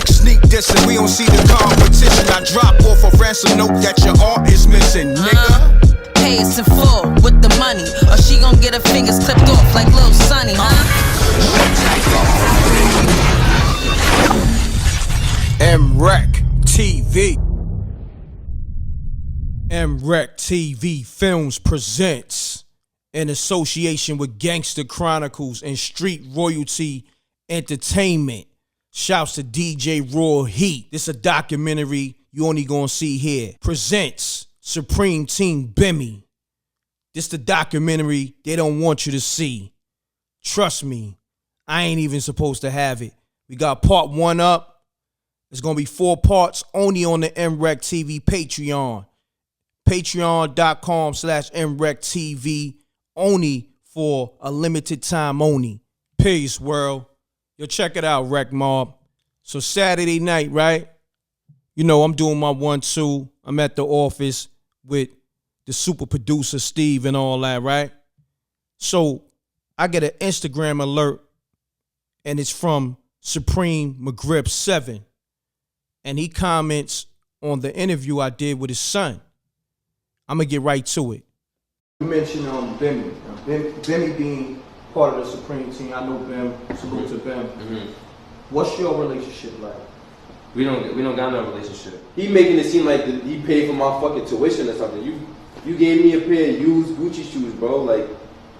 Sneak dissing, we don't see the competition. I drop off a ransom note that your art is missing, nigga. Pay us in full with the money, or she gon' get her fingers clipped off like Lil Sonny, MRecktv. MRecktv Films presents, in association with Gangster Chronicles and Street Royalty Entertainment. Shouts to DJ Raw Heat. This a documentary you only gonna see here. Presents Supreme Team Bimmy. This the documentary they don't want you to see. Trust me, I ain't even supposed to have it. We got part 1 up. It's gonna be 4 parts only on the MRecktv Patreon. Patreon.com/MRecktv, only for a limited time only. Peace, world. Yo, check it out, Rec Mob. So Saturday night, right? You know, I'm doing my 1-2. I'm at the office with the super producer, Steve, and all that, right? So I get an Instagram alert, and it's from Supreme Mcgriff 7. And he comments on the interview I did with his son. I'm going to get right to it. You mentioned Bimmy. Bimmy being part of the Supreme Team. I know Bim. Salute to Bim. What's your relationship like? We don't got no relationship. He making it seem like he paid for my fucking tuition or something. You gave me a pair of used Gucci shoes, bro. Like,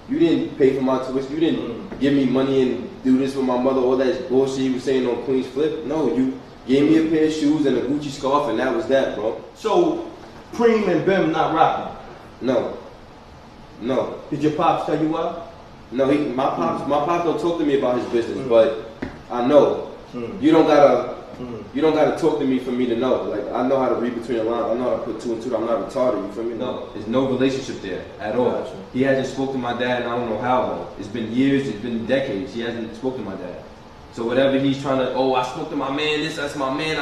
you didn't pay for my tuition. You didn't give me money and do this for my mother. All that bullshit you was saying on Queen's Flip. No, you gave me a pair of shoes and a Gucci scarf, and that was that, bro. So, Preem and Bim not rocking? No. Did your pops tell you why? No, my pops don't talk to me about his business, but I know. You don't gotta talk to me for me to know. Like, I know how to read between the lines. I know how to put 2 and 2. I'm not retarded. You feel me? No, there's no relationship there at all. Gotcha. He hasn't spoken to my dad, and I don't know how long. It's been years. It's been decades. He hasn't spoken to my dad. So whatever he's trying to, I spoke to my man. That's my man.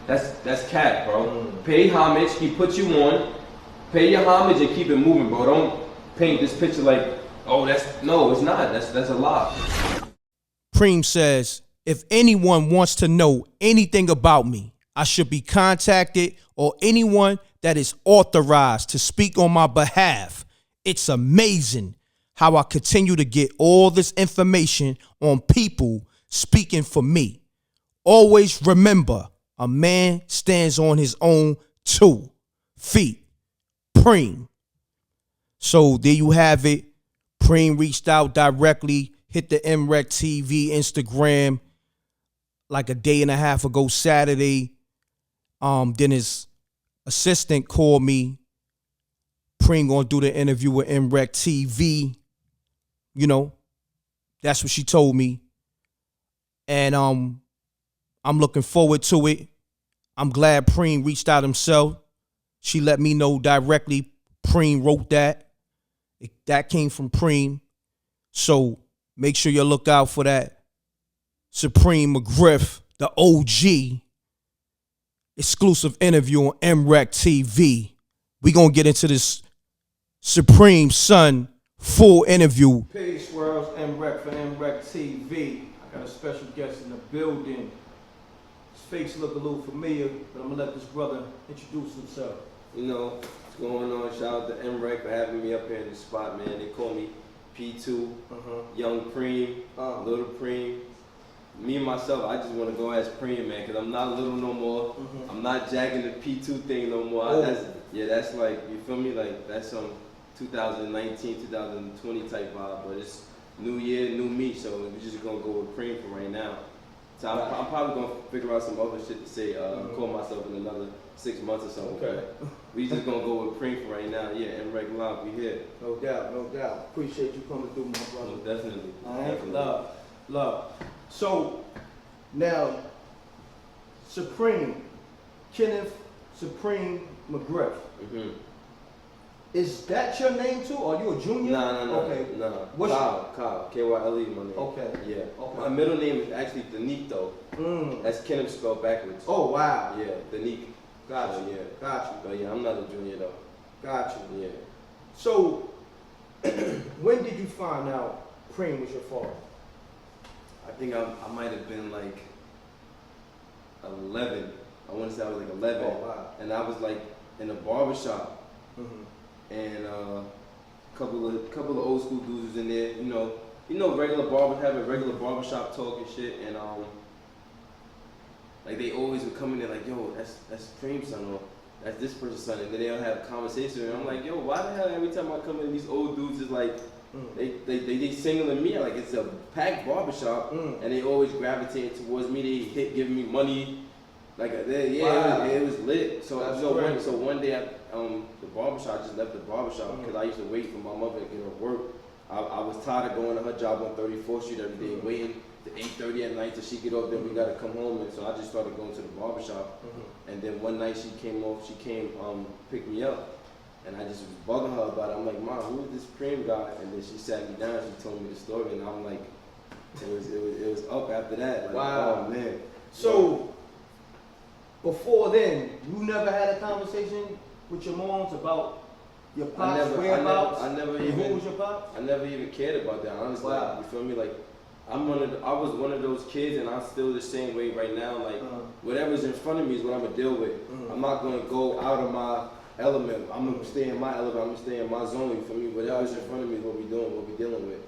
That's cat, bro. Pay homage. He put you on. Pay your homage and keep it moving, bro. Don't paint this picture like, it's not. That's a lie. Preem says, if anyone wants to know anything about me, I should be contacted, or anyone that is authorized to speak on my behalf. It's amazing how I continue to get all this information on people speaking for me. Always remember, a man stands on his own 2 feet. Preem. So there you have it. Preem reached out directly, hit the MRecktv Instagram like a day and a half ago Saturday. Then his assistant called me. Preem gonna do the interview with MRecktv. You know, that's what she told me. And I'm looking forward to it. I'm glad Preem reached out himself. She let me know directly. Preem wrote that. That came from Preem. So make sure you look out for that. Supreme Mcgriff, the OG, exclusive interview on MRecktv. We gonna get into this Supreme son full interview. Peace, worlds, M.Reck for MRecktv. I got a special guest in the building. His face look a little familiar, but I'm gonna let this brother introduce himself. You know what's going on? Shout out to M.Reck for having me up here in the spot, man. They call me P2, Young Preem, Little Preem. Me and myself, I just want to go as Preem, man, because I'm not little no more. I'm not jacking the P2 thing no more. That's like, you feel me? Like, that's some 2019, 2020 type vibe, but it's new year, new me, so we're just going to go with Preem for right now. So I'm probably going to figure out some other shit to say, call myself in another 6 months or something. Okay. We just going to go with Preem for right now. Yeah, M.Reck Live, we here. No doubt. Appreciate you coming through, my brother. Oh, definitely. All right, love. So, now, Supreme, Kenneth Supreme Mcgriff. Is that your name too? Are you a junior? No. Okay. No. What's Kyle. K-Y-L-E, my name. Okay. Yeah. Okay. My middle name is actually Danique, though. That's Kenneth spelled backwards. Oh, wow. Yeah, Danique. Gotcha. Yeah. Gotcha. But yeah, I'm not a junior, though. Gotcha. Yeah. So, when did you find out Preem was your father? I think I might have been like 11. I want to say I was like 11. Oh, wow. And I was like in a barbershop. And couple of old school dudes was in there, you know, regular barbers having regular barbershop talk and shit, and like they always would come in there like, yo, that's Preem's son, or that's this person's son, and then they'll have conversations, and I'm like, yo, why the hell every time I come in, these old dudes is like, they singling me out like it's a packed barbershop, and they always gravitating towards me. They giving me money, like it was lit. So one day the barbershop, I just left the barbershop because I used to wait for my mother to get her work. I was tired of going to her job on 34th Street every day, waiting to 8:30 at night till she get off. Then we gotta come home, and so I just started going to the barbershop. And then one night she came pick me up, and I just was bugging her about it. I'm like, Mom, who is this Preem guy? And then she sat me down. She told me the story, and I'm like, it was up after that. Like, wow, oh man. So before then, you never had a conversation with your moms about your pops' whereabouts? I never and even. Who was your pops? I never even cared about that, honestly. Wow. You feel me? Like, I was one of those kids, and I'm still the same way right now. Like, whatever's in front of me is what I'm gonna deal with. I'm not gonna go out of my element. I'm gonna stay in my element. I'm gonna stay in my zone. You feel me? Whatever's in front of me is what we doing, what we dealing with.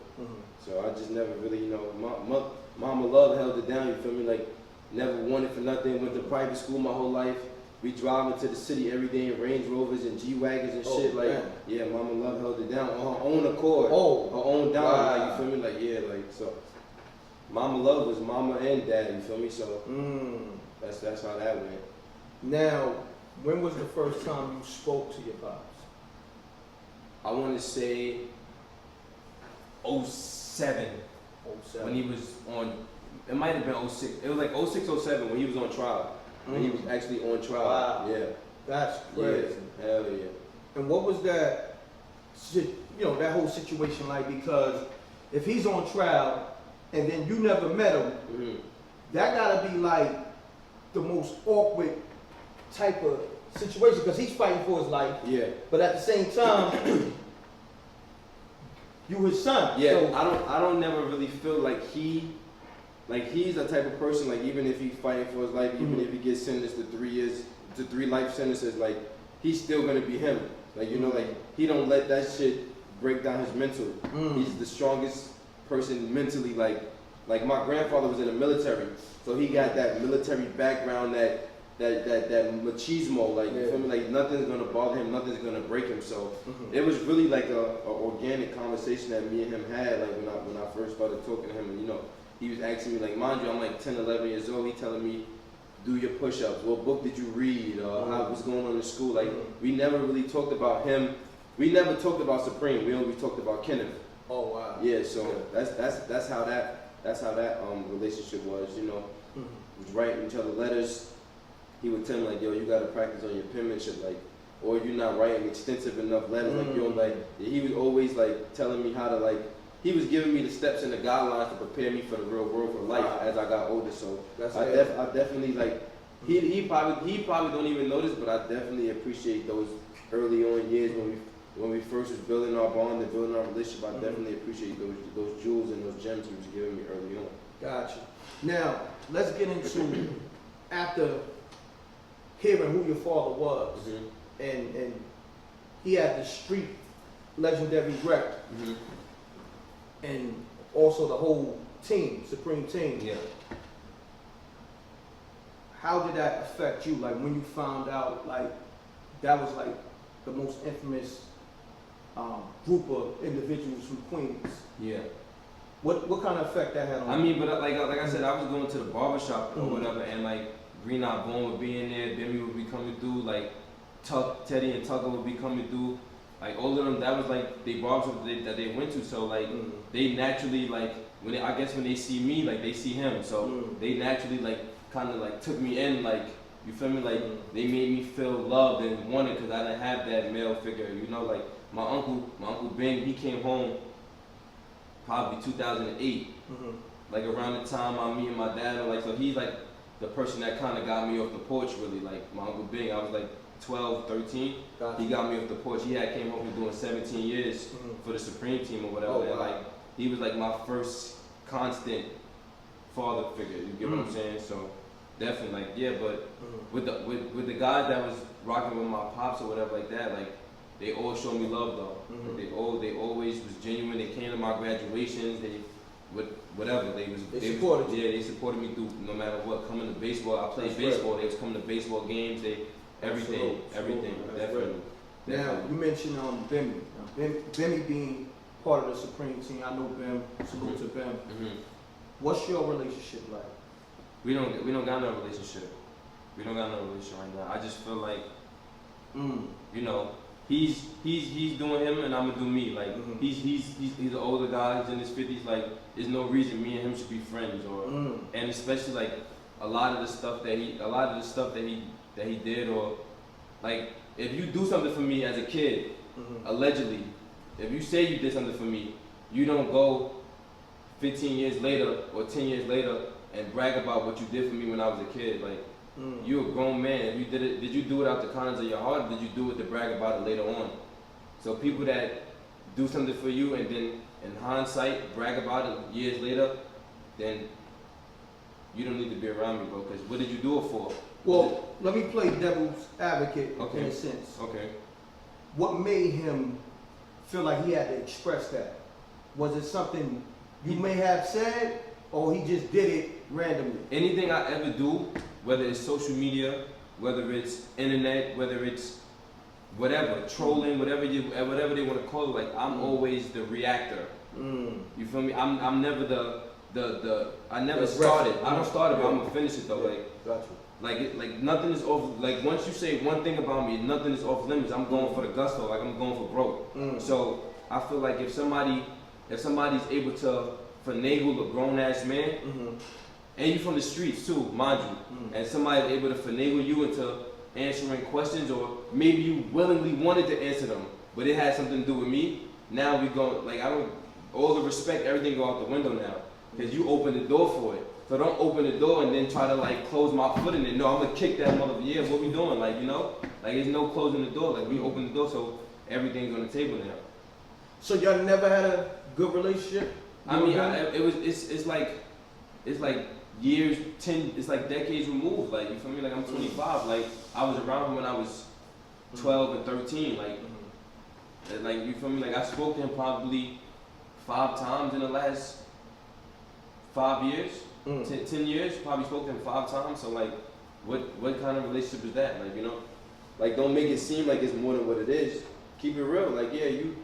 So I just never really, you know, mama love held it down. You feel me? Like, never wanted for nothing. Went to private school my whole life. We driving to the city every day in Range Rovers and G-Wagons and shit. Like, yeah, mama love held it down on her own accord. Her own dime. Wow. Like, you feel me? Like, yeah, like, so. Mama love was mama and dad, you feel me? So, that's how that went. Now, when was the first time you spoke to your pops? I want to say 07. 07. When he was on, it might have been 06. It was like 06, 07 when he was on trial. When he was actually on trial. Wow. Yeah. That's crazy. Yeah. Hell yeah. And what was that, that whole situation like? Because if he's on trial and then you never met him, that gotta be like the most awkward type of situation because he's fighting for his life. Yeah. But at the same time, you his son. Yeah. So, I don't never really feel like he's the type of person, like, even if he's fighting for his life, even if he gets sentenced to 3 years, to 3 life sentences, like, he's still gonna be him. Like, you know, like, he don't let that shit break down his mental. He's the strongest person mentally. Like my grandfather was in the military, so he got that military background, that machismo, like, you feel me? Like, nothing's gonna bother him, nothing's gonna break him. So it was really like a organic conversation that me and him had, like, when I first started talking to him, and, you know, he was asking me, like, mind you, I'm like 10, 11 years old. He telling me, do your push-ups. What book did you read? What's going on in school? Like, we never really talked about him. We never talked about Supreme. We only talked about Kenneth. Oh wow. Yeah. So that's how that relationship was. You know, we was writing each other letters. He would tell me, like, yo, you gotta practice on your penmanship, like, or you're not writing extensive enough letters. Like, you don't, like. He was always like telling me how to, like. He was giving me the steps and the guidelines to prepare me for the real world, for life, as I got older. So I definitely, like, he probably don't even notice, but I definitely appreciate those early on years when we first was building our bond and building our relationship. I definitely appreciate those jewels and those gems he was giving me early on. Gotcha. Now let's get into after hearing who your father was, and he had the street legendary rep. And also the whole team, Supreme team. Yeah. How did that affect you? Like, when you found out, like, that was like the most infamous group of individuals from Queens. Yeah. What kind of effect that had on you? I mean, but like I said, I was going to the barbershop or whatever, and, like, Green Eye Bone would be in there, Bimmy would be coming through, like, Teddy and Tucker would be coming through. Like, all of them, that was like they barbershop that they went to. So, like, they naturally, like, when they see me, like, they see him. So they naturally, like, kind of, like, took me in, like, you feel me? Like, they made me feel loved and wanted because I didn't have that male figure. You know, like, my uncle Ben, he came home probably 2008. Like, around the time me and my dad were, like, so he's like the person that kind of got me off the porch, really. Like, my Uncle Ben, I was like, 12, 13. Gotcha. He got me off the porch. He had came home doing 17 years for the Supreme team or whatever. Oh, And wow. like he was like my first constant father figure. You get what I'm saying? So definitely like yeah, but with the guys that was rocking with my pops or whatever like that, like they all showed me love though. Like, they always was genuine. They came to my graduations. They whatever they supported you. Yeah, they supported me through no matter what. Coming to baseball, I played baseball. They was coming to baseball games. They everything. Definitely. Now you mentioned Bimmy. Bimmy being part of the Supreme team. I know Bim. Salute to Bim. What's your relationship like? We don't got no relationship. We don't got no relationship right now. I just feel like you know. He's doing him and I'm gonna do me. Like he's an older guy. He's in his 50s. Like there's no reason me and him should be friends. Or and especially like a lot of the stuff that he did. Or like if you do something for me as a kid, allegedly, if you say you did something for me, you don't go 15 years later or 10 years later and brag about what you did for me when I was a kid. Like. You're a grown man. If you did it, did you do it out the kindness of your heart, or did you do it to brag about it later on? So people that do something for you and then in hindsight brag about it years later, then you don't need to be around me, bro. Because what did you do it for? Well, let me play devil's advocate in a sense. Okay. What made him feel like he had to express that? Was it something you may have said, or he just did it randomly? Anything I ever do, whether it's social media, whether it's internet, whether it's whatever, trolling, whatever they want to call it, like I'm always the reactor. You feel me? I'm never I never started. I don't start it, but I'm gonna finish it though. Like nothing is off. Like once you say one thing about me, nothing is off limits. I'm going for the gusto. Like I'm going for broke. So I feel like if somebody's able to finagle a grown ass man. And you from the streets too, mind you. And somebody's able to finagle you into answering questions, or maybe you willingly wanted to answer them, but it had something to do with me. Now we go, like all the respect, everything go out the window now. Because you opened the door for it. So don't open the door and then try to like close my foot in it. No, I'm gonna kick that mother. Yeah, what we doing? Like, you know? Like there's no closing the door. Like we opened the door, so everything's on the table now. So y'all never had a good relationship? I mean, it's like years, it's like decades removed. Like, you feel me? Like I'm 25. Like I was around him when I was 12 and 13. Like you feel me? Like I spoke to him probably 5 times in the last 5 years, 10 years. Probably spoke to him 5 times. So like, what kind of relationship is that? Like, you know, like don't make it seem like it's more than what it is. Keep it real. Like yeah, you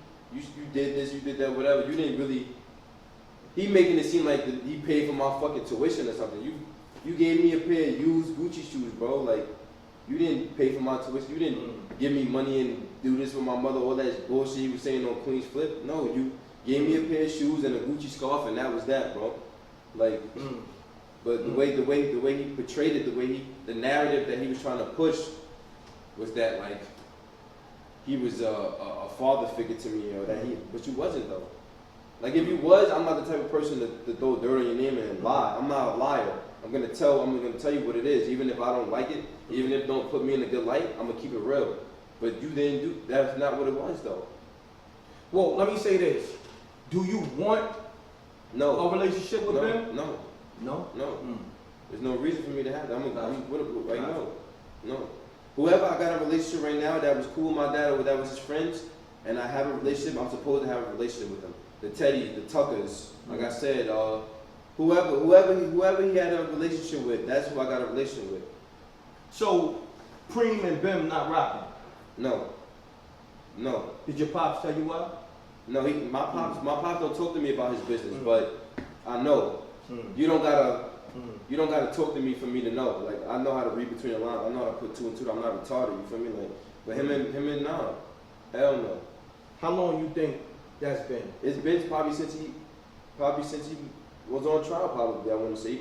did this, you did that, whatever. You didn't really. He making it seem like he paid for my fucking tuition or something. You gave me a pair of used Gucci shoes, bro. Like, you didn't pay for my tuition. You didn't give me money and do this for my mother, all that bullshit you was saying on Queen's Flip. No, you gave me a pair of shoes and a Gucci scarf, and that was that, bro. Like, but the way he portrayed it, the narrative that he was trying to push was that like he was a father figure to me, or that but you wasn't though. Like if you was, I'm not the type of person to throw dirt on your name and lie. I'm not a liar. I'm gonna tell you what it is, even if I don't like it, even if it don't put me in a good light. I'm gonna keep it real. But you didn't do. That's not what it was though. Well, let me say this: do you want a relationship with him? No. There's no reason for me to have that. No. Whoever I got a relationship right now that was cool with my dad, or that was his friends, and I have a relationship, I'm supposed to have a relationship with them. The Teddy, the Tuckers, like I said, whoever he had a relationship with, that's who I got a relationship with. So, Preem and Bim not rocking? No. Did your pops tell you why? No, my pops don't talk to me about his business, but I know. You don't gotta talk to me for me to know. Like I know how to read between the lines. I know how to put 2 and 2. I'm not retarded. You feel me? Like, but him and nah, hell no. How long you think that's been? It's been probably since he was on trial. Probably I want to say.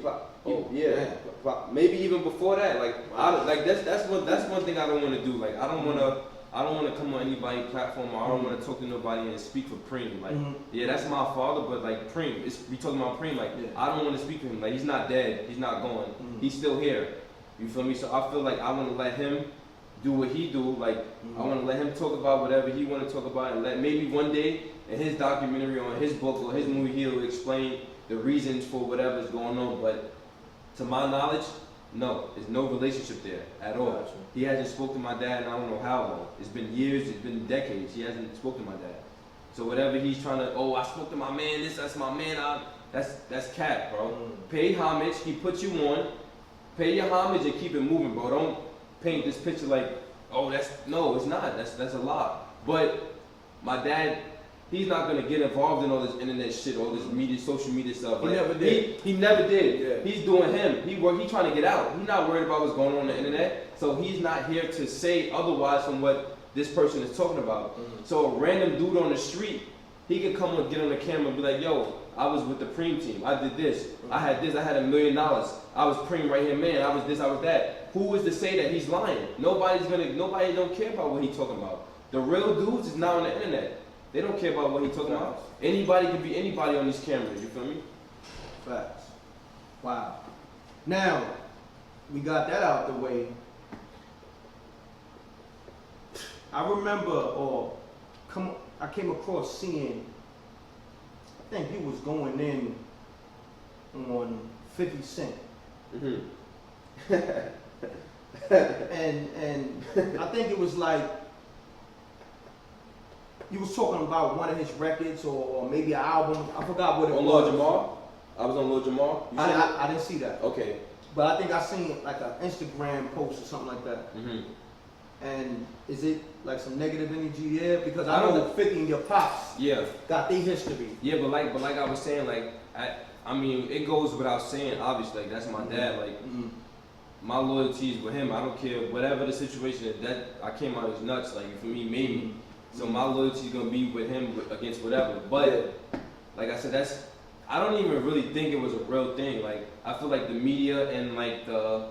Maybe even before that. Like that's one thing I don't want to do. Like I don't want to come on anybody's platform. Or I don't want to talk to nobody and speak for Preem. Like yeah, that's my father, but like Preem, we talking about Preem. Like I don't want to speak to him. Like he's not dead. He's not gone. He's still here. You feel me? So I feel like I want to let him do what he do. Like I want to let him talk about whatever he want to talk about, and let maybe one day in his documentary or in his book or his movie he'll explain the reasons for whatever's going on. But to my knowledge, no, there's no relationship there at all. Gotcha. He hasn't spoken to my dad in I don't know how long. It's been years, it's been decades. He hasn't spoken to my dad. So whatever he's trying to, I spoke to my man, that's my man, that's cap, bro. Pay homage, he put you on. Pay your homage and keep it moving, bro. Don't paint this picture like, it's not. That's a lie. But my dad, he's not gonna get involved in all this internet shit, all this media, social media stuff. He never did. He never did. Yeah. He's doing him. He trying to get out. He's not worried about what's going on the internet. So he's not here to say otherwise from what this person is talking about. So a random dude on the street, he could come and get on the camera and be like, yo, I was with the Preem team. I did this. I had this. I had $1 million. I was Preem right here, man. I was this. I was that. Who is to say that he's lying? Nobody don't care about what he's talking about. The real dudes is not on the internet. They don't care about what he's talking about. Anybody can be anybody on these cameras. You feel me? Facts. Wow. Now, we got that out the way. I remember, I came across seeing, I think he was going in on 50 Cent. and I think it was like, you was talking about one of his records or maybe an album. I forgot what it was. On Lord Jamar? I was on Lord Jamar? I didn't see that. Okay. But I think I seen like an Instagram post or something like that. And is it like some negative energy there? Because I know that 50 and your pops got their history. Yeah, but like I was saying, like I mean, it goes without saying, obviously, like that's my dad. Like my loyalty is with him. I don't care whatever the situation is. That I came out as nuts. Like for me, made me. So my loyalty is gonna be with him against whatever. But like I said, I don't even really think it was a real thing. Like I feel like the media and like the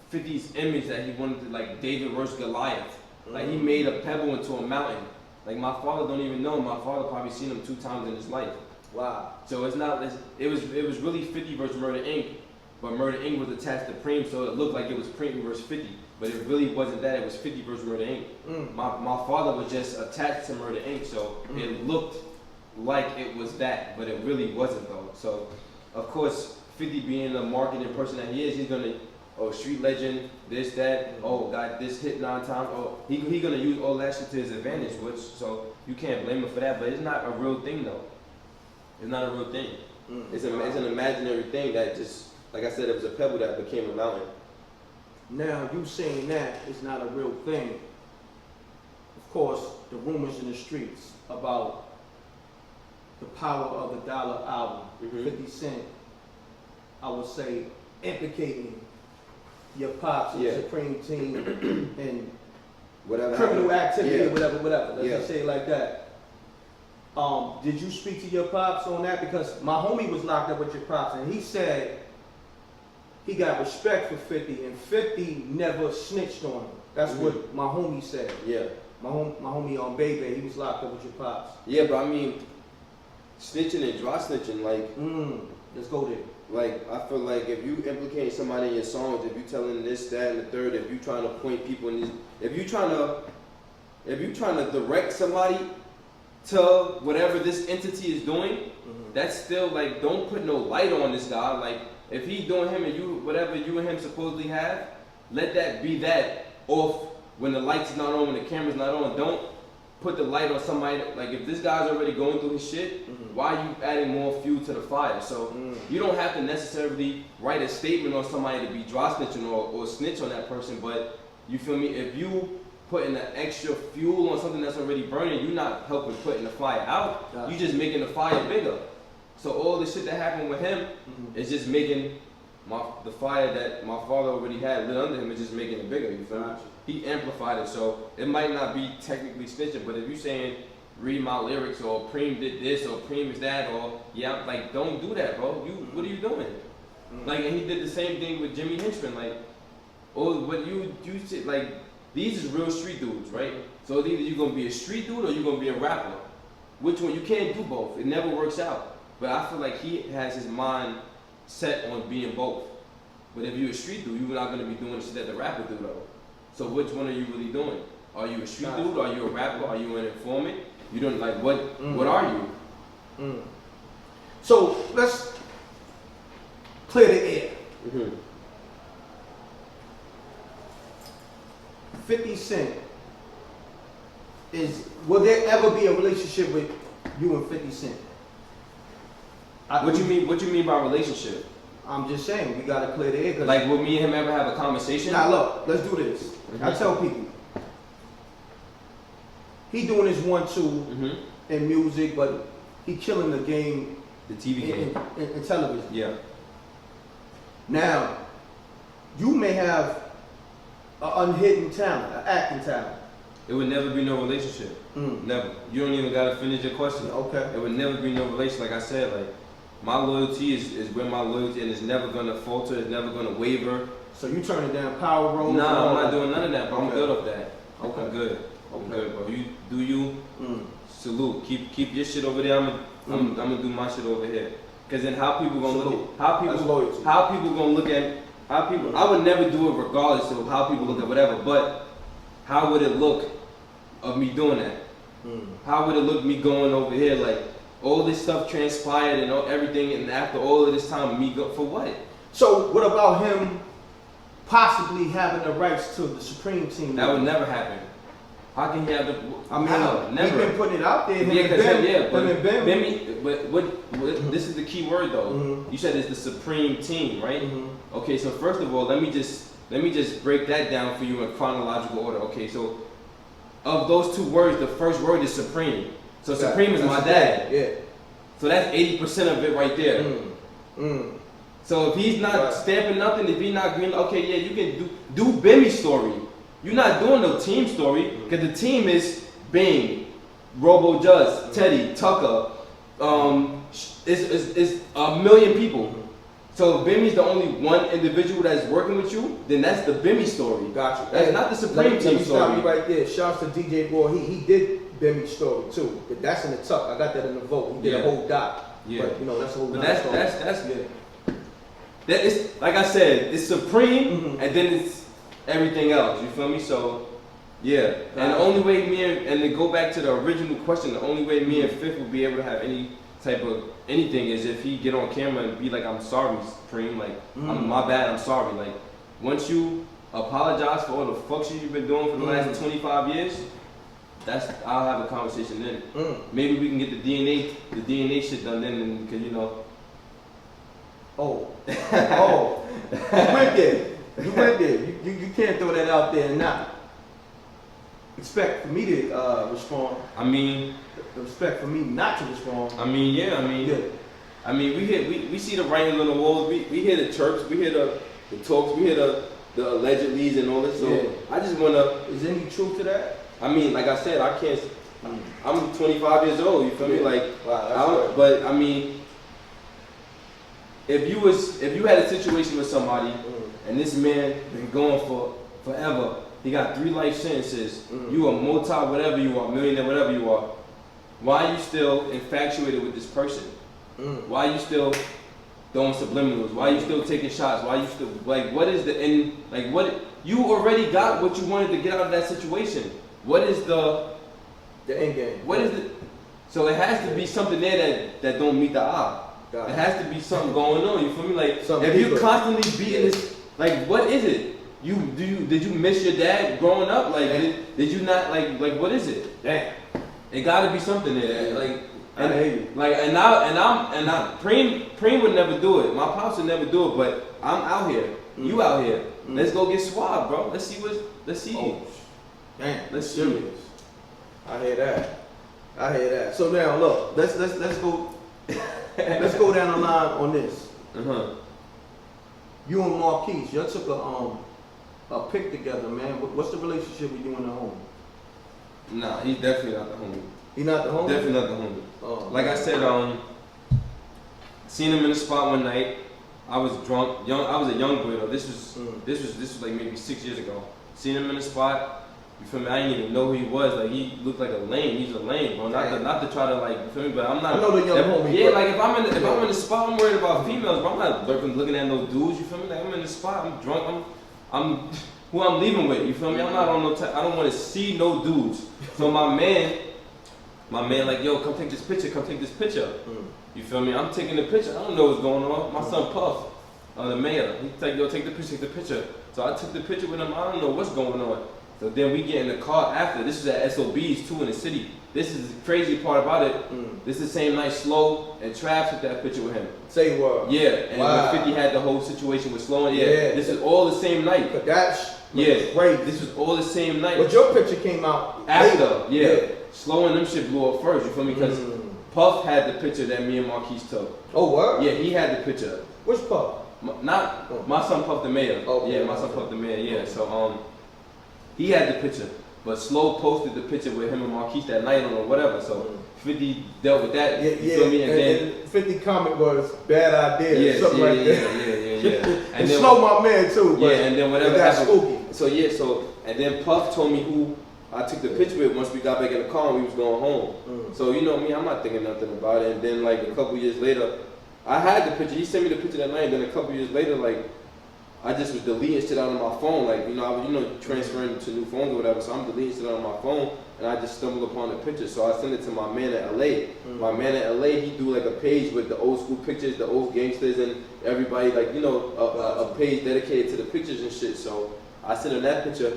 50's image that he wanted to, like David versus Goliath. Like he made a pebble into a mountain. Like my father don't even know. My father probably seen him 2 times in his life. Wow. So it's not. It was really 50 versus Murder Inc. But Murder Inc. was attached to Preem, so it looked like it was Preem versus 50. But it really wasn't that. It was 50 versus Murder Inc. My father was just attached to Murder Inc. So it looked like it was that, but it really wasn't though. So of course, 50 being the marketing person that he is, he's gonna street legend, this, that, got this hit 9 times. He gonna use all that shit to his advantage, so you can't blame him for that. But it's not a real thing though. It's not a real thing. It's an imaginary thing that just, like I said, it was a pebble that became a mountain. Now, you saying that is not a real thing. Of course, the rumors in the streets about the power of the dollar album, 50 Cent, I would say, implicating your pops and Supreme Team and whatever criminal activity, whatever. Let's Yeah. just say it like that. Did you speak to your pops on that? Because my homie was locked up with your pops, and he said he got respect for 50, and 50 never snitched on him. That's what my homie said. Yeah. My homie on Baby, he was locked up with your pops. Yeah, but I mean, snitching and dry snitching, like. Let's go there. Like, I feel like if you implicate somebody in your songs, if you telling this, that, and the third, if you trying to point people in this, if you trying to direct somebody to whatever this entity is doing, that's still like, don't put no light on this guy. Like, if he's doing him and you, whatever you and him supposedly have, let that be that off when the light's not on, when the camera's not on. Don't put the light on somebody. Like, if this guy's already going through his shit, why are you adding more fuel to the fire? So you don't have to necessarily write a statement on somebody to be dry snitching or snitch on that person, but you feel me? If you putting the extra fuel on something that's already burning, you're not helping putting the fire out. You're just making the fire bigger. So all the shit that happened with him is just making the fire that my father already had lit under him is just making it bigger. You feel me? He amplified it, so it might not be technically snitching, but if you're saying read my lyrics or Preem did this or Preem is that or like don't do that, bro. What are you doing? Like, and he did the same thing with Jimmy Henchman. Like, but you said like these is real street dudes, right? So either you're gonna be a street dude or you're gonna be a rapper. Which one? You can't do both. It never works out. But I feel like he has his mind set on being both. But if you're a street dude, you're not gonna be doing the shit that the rapper do though. So which one are you really doing? Are you a street dude? Are you a rapper? Are you an informant? You don't like what? What are you? So let's clear the air. 50 Cent will there ever be a relationship with you and 50 Cent? What you mean by relationship? I'm just saying we gotta clear the air. Like, will me and him ever have a conversation? Now look, let's do this. I tell people, he doing his 1-2 in music, but he killing the game, the TV game, in television. Yeah. Now, you may have an unhidden talent, an acting talent. It would never be no relationship. Never. You don't even gotta finish your question. Okay. It would never be no relationship. Like I said, like my loyalty is where my loyalty, and it's never gonna falter. It's never gonna waver. So you turning down power roles? Nah, I'm not doing none of that. But I'm good off that. Okay. I'm good. I'm good, bro. You do you. Salute. Keep your shit over there. I'm gonna do my shit over here. Cause then how people gonna look at how people gonna look at how people. I would never do it regardless of how people look at whatever. But how would it look of me doing that? How would it look me going over here like all this stuff transpired and everything, and after all of this time, me go for what? So what about him possibly having the rights to the Supreme Team? That would never happen. How can he have the? I mean, how? Never. He's been putting it out there. But what this is the key word though. You said it's the Supreme Team, right? Okay, so first of all, let me just break that down for you in chronological order. Okay, so of those two words, the first word is Supreme. So Supreme is my dad. Yeah. So that's 80% of it right there. So if he's not stamping nothing, if he's not green, okay, yeah, you can do Bimmy's story. You're not doing no team story, because the team is Bing, Robo Just, Teddy, Tucker, it's a million people. So if Bimmy's the only one individual that's working with you, then that's the Bimmy story. Gotcha. That's not the Supreme Team story. Stop me right there. Shouts to DJ Boy. He did Bimmy's story too. But that's in the tuck. I got that in the vote. He did a whole doc. Yeah. But that's a whole But story. that is, like I said, it's Supreme, and then it's everything else. You feel me? So yeah. And the only way and to go back to the original question, the only way me and Fifth will be able to have any type of anything is if he get on camera and be like, I'm sorry, Supreme, like my bad, I'm sorry. Like once you apologize for all the fuck shit you've been doing for the last 25 years, I'll have a conversation then. Maybe we can get the DNA shit done then, because Oh, you went there. You went there. You can't throw that out there and not expect for me to respond. I mean, expect for me not to respond. I mean, yeah. I mean, we see the writing on the walls. We hear the chirps. We hear the talks. We hear the allegedlys and all this. So I just wanna. Is there any truth to that? I mean, like I said, I can't. I'm 25 years old. You feel me? Like, wow, but I mean, if you had a situation with somebody and this man been going for forever, he got 3 life sentences. You a multi whatever you are, millionaire whatever you are. Why are you still infatuated with this person? Why are you still throwing subliminals? Why are you still taking shots? Why are you still like? What is the end? Like what? You already got what you wanted to get out of that situation. What is the end game? What is the? So it has to be something there that don't meet the eye. It has to be something going on. You feel me? Like if you constantly beating this, like what is it? Did you miss your dad growing up? Like did you not like what is it? Damn. It got to be something there. Like I hear you. Like and Preem would never do it. My pops would never do it. But I'm out here. You out here. Let's go get swabbed, bro. Let's see. Oh, damn. Let's see. Serious. I hear that. So now look, let's go. Let's go down the line on this. You and Marquise, y'all took a pic together, man. What's the relationship with you and the homie? Nah, he's definitely not the homie. He not the homie? Definitely not the homie. Oh, like I said, seen him in the spot one night. I was drunk, young. I was a young boy though. This was like maybe 6 years ago. Seen him in the spot. You feel me? I didn't even know who he was. Like, he looked like a lame. He's a lame, bro. Not to try to, like, you feel me? But I'm not. I know the young homie. Yeah, like, if I'm in the spot, I'm worried about females, bro. I'm not looking at no dudes. You feel me? Like, I'm in the spot. I'm drunk. I'm who I'm leaving with. You feel me? I'm not on no. I don't want to see no dudes. So my man, like, yo, come take this picture. Come take this picture. You feel me? I'm taking the picture. I don't know what's going on. My son Puff, the mayor, he like, yo, take the picture. So I took the picture with him. I don't know what's going on. So then we get in the car after. This is at SOB's too in the city. This is the crazy part about it. This is the same night Slow and Trav took that picture with him. Say what? Yeah, and when 50 had the whole situation with Slow. Yeah, this is all the same night. But that's great. This This was all the same night. But your picture came out after. Yeah. Slow and them shit blew up first. You feel me? Because Puff had the picture that me and Marquise took. Oh, what? Yeah, he had the picture. Which Puff? My son Puff the mayor. Oh, yeah, my son Puff the mayor. Yeah, so he had the picture, but Slow posted the picture with him and Marquise that night or whatever. So 50 dealt with that. You feel me? And then 50 comment was bad idea. Something like that. Yeah. And then Slow my man too. But and then whatever that's happened. So and then Puff told me who I took the picture with once we got back in the car and we was going home. So you know me, I'm not thinking nothing about it. And then like a couple years later, I had the picture. He sent me the picture that night. And then a couple years later, like, I just was deleting shit out of my phone. Like, you know, I was, transferring to new phones or whatever. So I'm deleting shit out of my phone. And I just stumbled upon the picture. So I sent it to my man at LA. My man at LA, he do like a page with the old school pictures, the old gangsters and everybody, like, you know, a page dedicated to the pictures and shit. So I sent him that picture.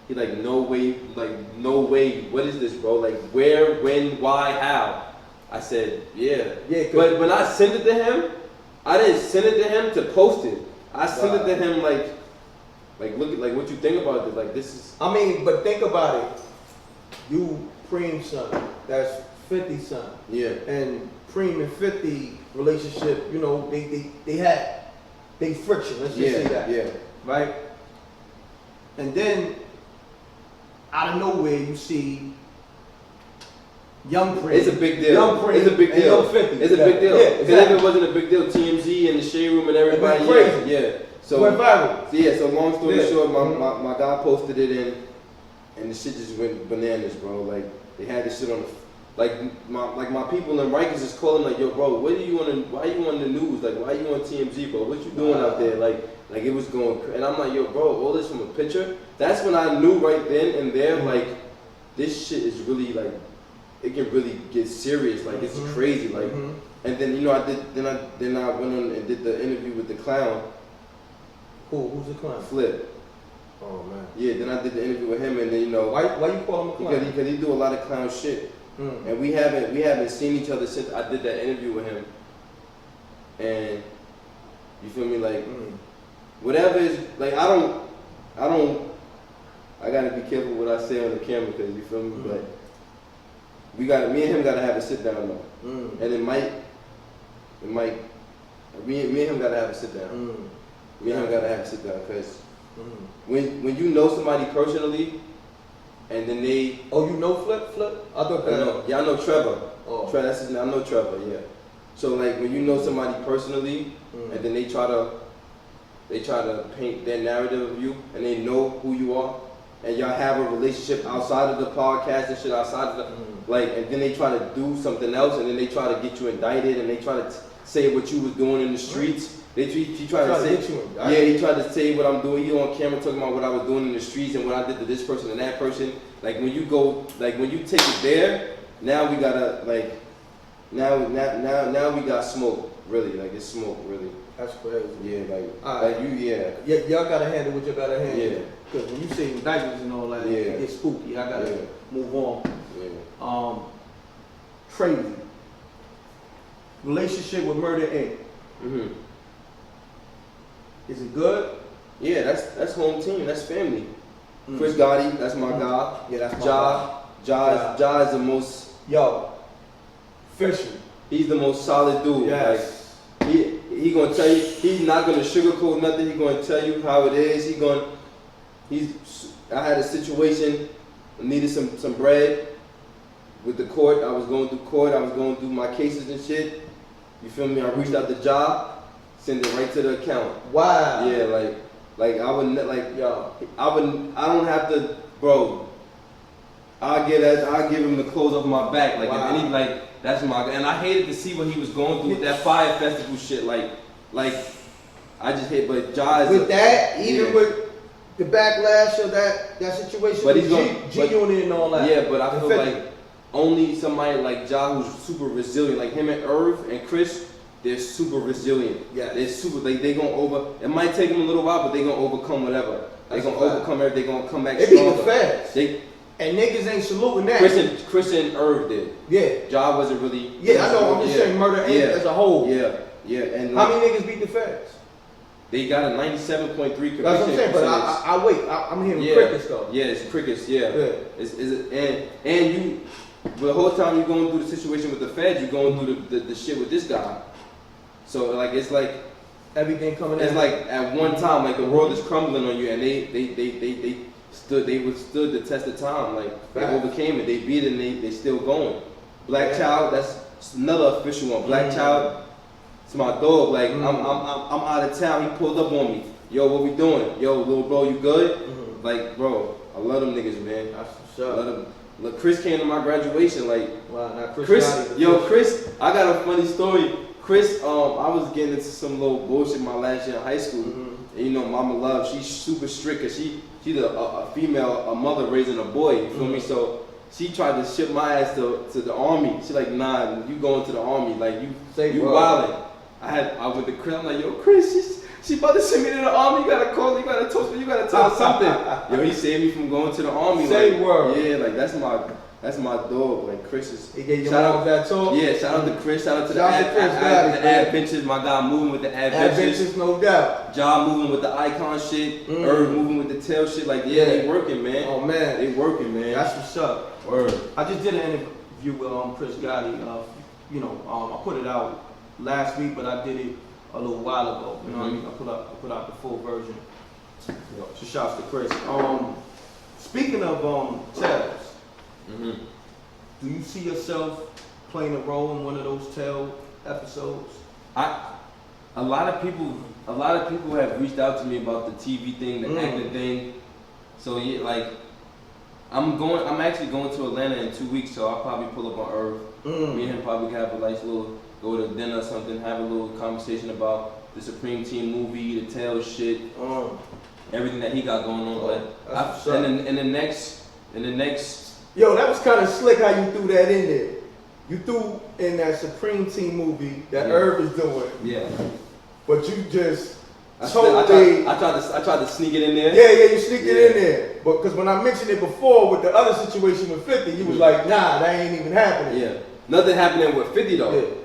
He like, no way, what is this, bro? Like, where, when, why, how? I said, yeah. But when I sent it to him, I didn't send it to him to post it. I sent it to him like look at like what you think about it. Like, this is. I mean, but think about it. You Preem's son, that's 50's son. Yeah. And Preem and 50 relationship, you know, they had friction. Let's just say that. Yeah. Right. And then out of nowhere you see young Preem. It's a big deal. Young Preem. It's a big deal. Young 50. It's a big deal. Yeah, exactly. If it wasn't a big deal, TMZ and the Shade Room and everybody. Crazy. Yeah. So went viral. Yeah. So long story short, my guy posted it in, and the shit just went bananas, bro. Like, they had this shit on the. Like my people in Rikers is calling like, yo, bro, why you on the news? Like, why you on TMZ, bro? What you doing out there? Like it was going, and I'm like, yo, bro, all this from a picture. That's when I knew right then and there, like, this shit is really like, it can really get serious. Like, it's crazy. Like, and then, you know, then I went on and did the interview with the clown. Who's the clown? Flip. Oh man. Yeah, then I did the interview with him, and then, you know, why you call him a clown? Because he do a lot of clown shit. And we haven't seen each other since I did that interview with him. And you feel me, like whatever is like, I gotta be careful what I say on the camera, because you feel me, but me and him gotta have a sit down though. And me and him gotta have a sit down. Me and him gotta have a sit down, because when you know somebody personally, and then they... Oh, you know Flip? I thought that... Yeah, I know Trevor. Oh. That's his name. I know Trevor, yeah. So, like, when you know somebody personally, and then they try to paint their narrative of you, and they know who you are, and y'all have a relationship outside of the podcast and shit, outside of the... Like, and then they try to do something else, and then they try to get you indicted, and they try to say what you was doing in the streets. He tried to say, he tried to say what I'm doing. He on camera talking about what I was doing in the streets and what I did to this person and that person. Like, when you go, like, when you take it there, now we gotta, like, now we got smoke, really. Like, it's smoke, really. That's crazy. Yeah, like y'all gotta handle what you gotta handle. Yeah. Because when you say indictments and all that, it gets spooky. I gotta move on. Yeah. Crazy. Relationship with Murder Inc. Is it good? Yeah, that's home team. That's family. Chris Gotti, that's my guy. Yeah, that's my guy. Ja is the most. Yo, Fisher. He's the most solid dude. Yes. Like, he gonna tell you. He's not gonna sugarcoat nothing. He's gonna tell you how it is. I had a situation. I needed some bread with the court. I was going through court. I was going through my cases and shit. You feel me? I reached out to Ja. Send it right to the account. Wow. Yeah, like I wouldn't, like, yo, I don't have to, bro. I give him the clothes off my back. Like, wow. If any, like, that's my, and I hated to see what he was going through with that Fire Festival shit. Like, I just hate, but Ja's with that, even with the backlash of that situation, but he's going G-Unit and all that. Yeah, but I feel like only somebody like Ja who's super resilient, like him and Irv and Chris, they're super resilient. Yeah, they're super. They gonna over. It might take them a little while, but they gonna overcome whatever. They gonna overcome everything. They gonna come back stronger. They beat the feds. And niggas ain't saluting that. Chris and Irv did. Yeah. Ja wasn't really. Yeah, I know. I'm just saying murder as a whole. Yeah, yeah. And how many niggas beat the feds? They got a 97.3 conviction. That's what I'm saying, but I wait. I'm hearing crickets though. Yeah, it's crickets. Yeah. And you, the whole time you're going through the situation with the feds, you're going through the shit with this guy. So like it's like everything coming. It's like at one time, like the world is crumbling on you, and they withstood the test of time. Like they overcame it. They beat it, and they still going. Black Child, that's another official one. Black Child. It's my dog. Like I'm out of town. He pulled up on me. Yo, what we doing? Yo, little bro, you good? Like, bro, I love them niggas, man. That's for sure. I love them. Look, Chris came to my graduation. Like, wow, now Chris, I got a funny story. Chris, I was getting into some little bullshit my last year in high school. And you know, Mama Love, she's super strict, cause she's a female, a mother raising a boy. You feel me? So she tried to ship my ass to the army. She like, nah, you going to the army? Like you wildin'. I went to Chris. I'm like, yo, Chris, she about to send me to the army. You gotta call me. You gotta talk to me. You gotta tell her something. Yo, he saved me from going to the army. Say word. Yeah, like that's my dog. Like Chris is. He gave you that talk. Yeah, shout out to Chris. Shout out to the adventures. My guy moving with the adventures. No doubt. Ja moving with the icon shit. Irv moving with the tail shit. Like they working, man. Oh man, they working, man. That's what's up. Word. I just did an interview with Chris Gotti. I put it out last week, but I did it a little while ago. You know what I mean? I put out the full version. So shouts to Chris. Speaking of tails, do you see yourself playing a role in one of those tail episodes? A lot of people have reached out to me about the TV thing, the acting thing. So yeah, like I'm actually going to Atlanta in 2 weeks, so I'll probably pull up on Irv. Me and him probably have a nice little go to dinner or something, have a little conversation about the Supreme Team movie, the tail shit, everything that he got going on. But in the next, yo, that was kind of slick how you threw that in there. You threw in that Supreme Team movie that Irv is doing. Yeah. But you just I tried to sneak it in there. Yeah, you sneaked it in there. But because when I mentioned it before with the other situation with 50, you was like, nah, that ain't even happening. Yeah. Nothing happening with 50 though.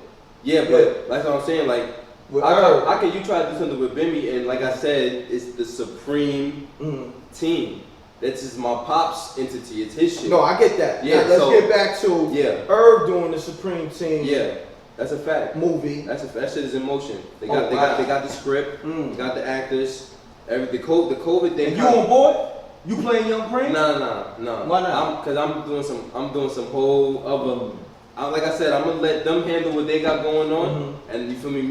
Yeah, but that's what I'm saying. Like, how can you try to do something with Bimmy? And like I said, it's the Supreme Team. That's just my pop's entity. It's his shit. No, I get that. Yeah, now, let's get back to Irv doing the Supreme Team. Yeah, that's a fact. Movie. That shit is in motion. They got the script. They got the actors. The COVID thing. And you on board? You playing Young Prince? No. Why not? Because I'm doing some whole other. Like I said, I'm gonna let them handle what they got going on, and you feel me?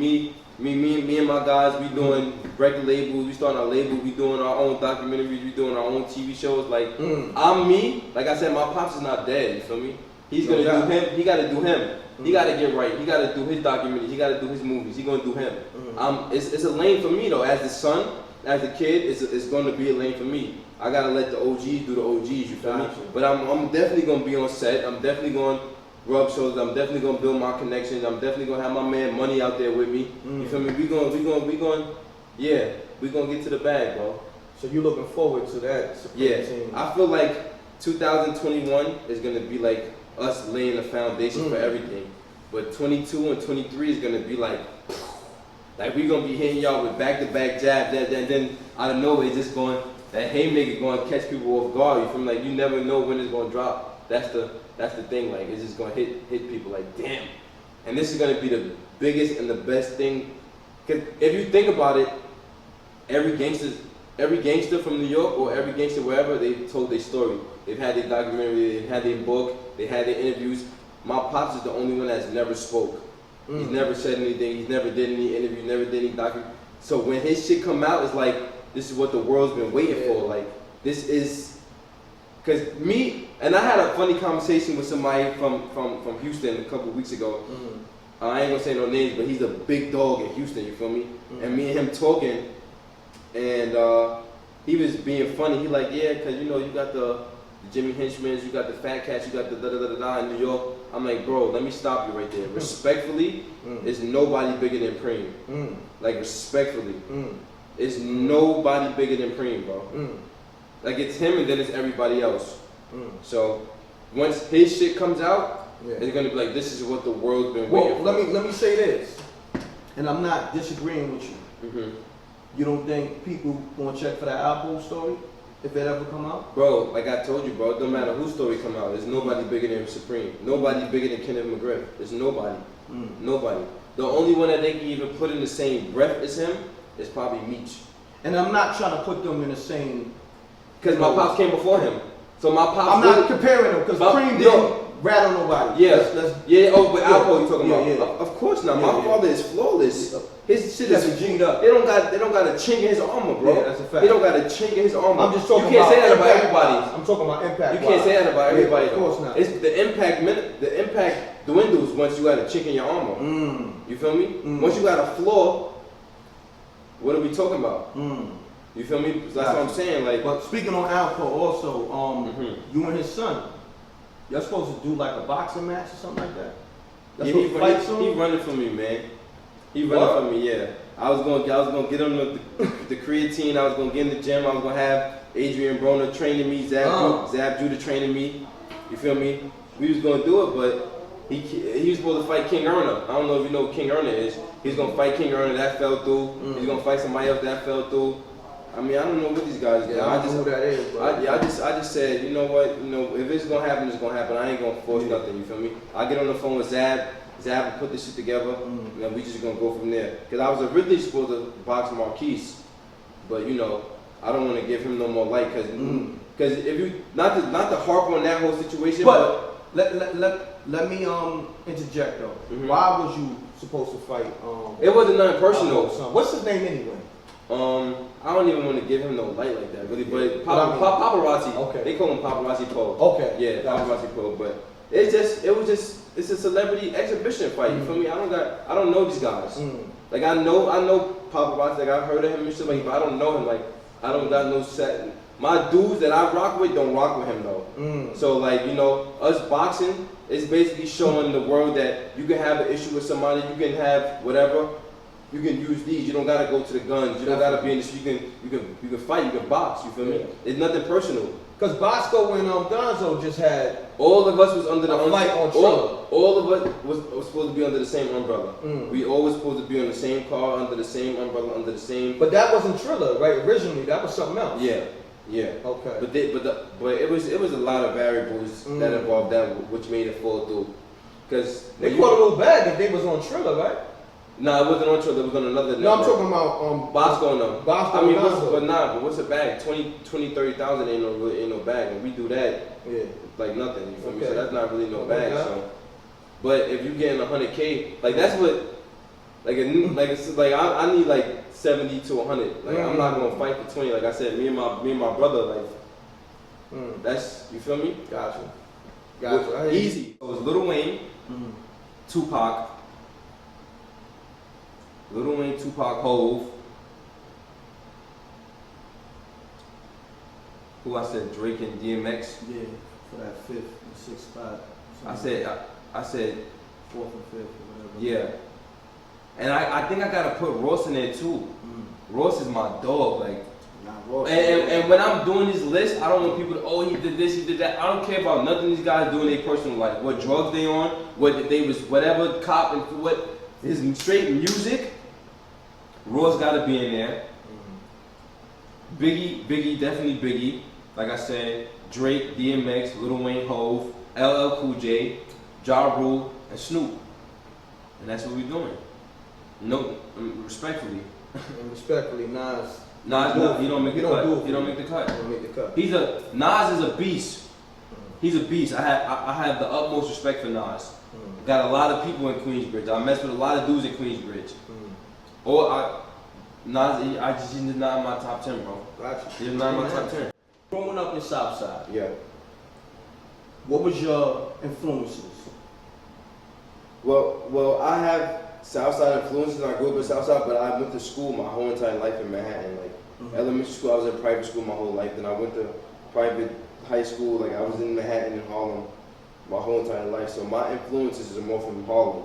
Me and my guys, we doing record labels. We starting our label. We doing our own documentaries. We doing our own TV shows. Like I'm me. Like I said, my pops is not dead. You feel me? He's gonna do him. He gotta do him. He gotta get right. He gotta do his documentaries. He gotta do his movies. He gonna do him. It's a lane for me though. As the son, as a kid, it's gonna be a lane for me. I gotta let the OGs do the OGs. You feel me? But I'm definitely gonna be on set. I'm definitely going rub shoulders. I'm definitely gonna build my connections. I'm definitely gonna have my man Money out there with me. You feel me? We gonna get to the bag, bro. So you looking forward to that? Team. I feel like 2021 is gonna be like us laying the foundation for everything. But 22 and 23 is gonna be like we gonna be hitting y'all with back-to-back jabs. And then out of nowhere, just going that haymaker going to catch people off guard. You feel me? Like you never know when it's gonna drop. That's the thing, like it's just gonna hit people like damn. And this is gonna be the biggest and the best thing. Cause if you think about it, every gangster from New York or every gangster wherever, they told their story. They've had their documentary, they've had their book, they had their interviews. My pops is the only one that's never spoke. He's never said anything, he's never did any interview, never did any documentary. So when his shit come out, it's like this is what the world's been waiting for. Like this is, cause me, And I had a funny conversation with somebody from Houston a couple of weeks ago. I ain't gonna say no names, but he's a big dog in Houston, you feel me? And me and him talking, and he was being funny. He like, yeah, cause you know you got the Jimmy Henchmans, you got the Fat Cats, you got the da-da-da-da-da in New York. I'm like, bro, let me stop you right there. Respectfully, it's nobody bigger than Preem. Like, respectfully, it's nobody bigger than Preem, bro. Like, it's him and then it's everybody else. So, once his shit comes out, it's gonna be like, this is what the world's been waiting for. Let me say this, and I'm not disagreeing with you. You don't think people gonna check for that Apple story? If it ever come out? Bro, like I told you, bro, it don't matter whose story come out. There's nobody bigger than Supreme. Nobody bigger than Kenneth McGriff. There's nobody. Nobody. The only one that they can even put in the same breath as him is probably Meech. And I'm not trying to put them in the same... Because my pops came before him. So my pops... I'm not comparing them, because Preem didn't rattle nobody. Yeah. With Alpo you talking about. Yeah. Of course not. My father is flawless. His shit is G'd up. They don't got a chink in his armor, bro. Yeah, that's a fact. He don't got a chink in his armor. I'm just talking You can't about say that about impact everybody. wise. I'm talking about impact. You can't say that about everybody. Of course not. It's the impact dwindles once you got a chink in your armor. You feel me? Once you got a flaw, what are we talking about? You feel me? That's what I'm saying. Like, but speaking on Alpo, also, you and his son, y'all supposed to do like a boxing match or something like that. Yeah, he running for me, man. He running for me, yeah. I was gonna get him the creatine. I was gonna get in the gym. I was gonna have Adrian Broner training me, Zab Judah training me. You feel me? We was gonna do it, but he was supposed to fight King Erna. I don't know if you know who King Erna is. He's gonna fight King Erna. That fell through. He's gonna fight somebody else. That fell through. I mean, I don't know what these guys do. Yeah, I don't know who that is, bro. I just said, you know what? You know, if it's gonna happen, it's gonna happen. I ain't gonna force nothing. You feel me? I get on the phone with Zab. Zab will put this shit together, and we just gonna go from there. Cause I was originally supposed to box Marquise, but you know, I don't want to give him no more light, cause if you not to harp on that whole situation, but let me interject though. Why was you supposed to fight? It wasn't nothing personal. What's his name anyway? I don't even want to give him no light like that, really. But paparazzi. Okay. They call him paparazzi Poe. Okay. Yeah, paparazzi Poe. But it's a celebrity exhibition fight. You feel me? I don't know these guys. Like I know paparazzi. Like I've heard of him and shit like, but I don't know him. Like I don't got no set. My dudes that I rock with don't rock with him though. So like, you know, us boxing is basically showing the world that you can have an issue with somebody. You can have whatever. You can use these. You don't gotta go to the guns. You don't gotta be in the street. You can fight. You can box. You feel me? It's nothing personal. Cause Bosco and Gonzo just had all of us was under the fight on Triller. All of us was supposed to be under the same umbrella. We always supposed to be on the same car, under the same umbrella, under the same. But that wasn't Triller, right? Originally, that was something else. Yeah. Okay. But it was a lot of variables that involved that, which made it fall through. Cause they caught a little bag if they was on Triller, right? Nah, it wasn't on Triller. It was on another network. No, I'm talking about Bosco and them. Bosco. I mean, but what's a bag? 30,000 ain't no bag. And we do that, like nothing. You feel me? So that's not really no bag. So, but if you getting 100K, like that's what, I need like 70 to 100. Like I'm not gonna fight for 20. Like I said, me and my brother, like that's, you feel me? Gotcha. Easy. So it was Lil Wayne, Tupac. Lil Wayne, Tupac, Hove. Who I said? Drake and DMX. Yeah, for that 5th and 6th spot. I said 4th and 5th or whatever. Yeah. And I think I gotta put Ross in there too. Ross is my dog. Like, Ross. And when I'm doing this list, I don't want people to, he did this, he did that. I don't care about nothing these guys do in their personal life. What drugs they on, what they was, whatever cop and what his straight music. Ross gotta be in there. Biggie, definitely Biggie. Like I said, Drake, DMX, Lil Wayne, Hove, LL Cool J, Ja Rule, and Snoop. And that's what we're doing. No, respectfully. And respectfully, Nas. Nas, he don't make the cut. He don't make the cut. Nas is a beast. He's a beast. I have the utmost respect for Nas. Got a lot of people in Queensbridge. I mess with a lot of dudes in Queensbridge. Nas, he's not in my top 10, bro. Gotcha. He's not in my top 10. Growing up in Southside. Yeah. What was your influences? Well, I have Southside influences. I grew up in Southside, but I went to school my whole entire life in Manhattan. Like elementary school, I was in private school my whole life. Then I went to private high school. Like I was in Manhattan and Harlem my whole entire life. So my influences are more from Harlem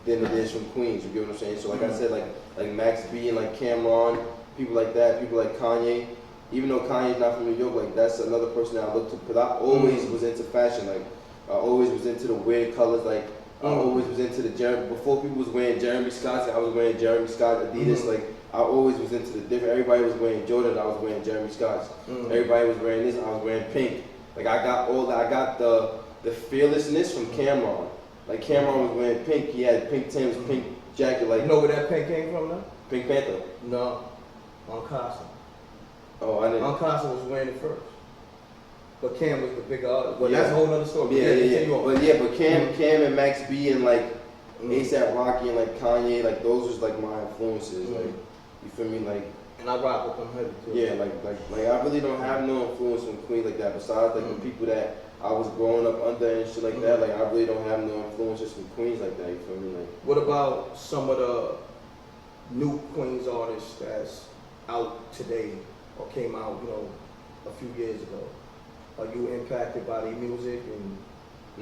than it is from Queens. You get what I'm saying? So like I said, like Max B and like Cameron, people like that, people like Kanye. Even though Kanye's not from New York, like that's another person that I look to. Because I always was into fashion. Like I always was into the weird colors. Like I always was into before people was wearing Jeremy Scotts, I was wearing Jeremy Scott Adidas. Like I always was into the different. Everybody was wearing Jordan, I was wearing Jeremy Scotts. Everybody was wearing this, I was wearing pink. Like I got all that. I got the fearlessness from Cameron. Like Cameron was wearing pink. He had pink Timbs, pink jacket. Like You know where that pink came from now? Pink Panther. No, Casa. Oh, I didn't. Casa was wearing it first. But Cam was the bigger artist. But that's a whole other story. Yeah. But Cam and Max B and like ASAP Rocky and like Kanye, like those was like my influences. Like you feel me? Like and I rock with them heavy too. Yeah, like I really don't have no influence from Queens like that. Besides like the people that I was growing up under and shit like that. Like I really don't have no influences from Queens like that. You feel me? Like what about some of the new Queens artists that's out today or came out, a few years ago? Are you impacted by their music and?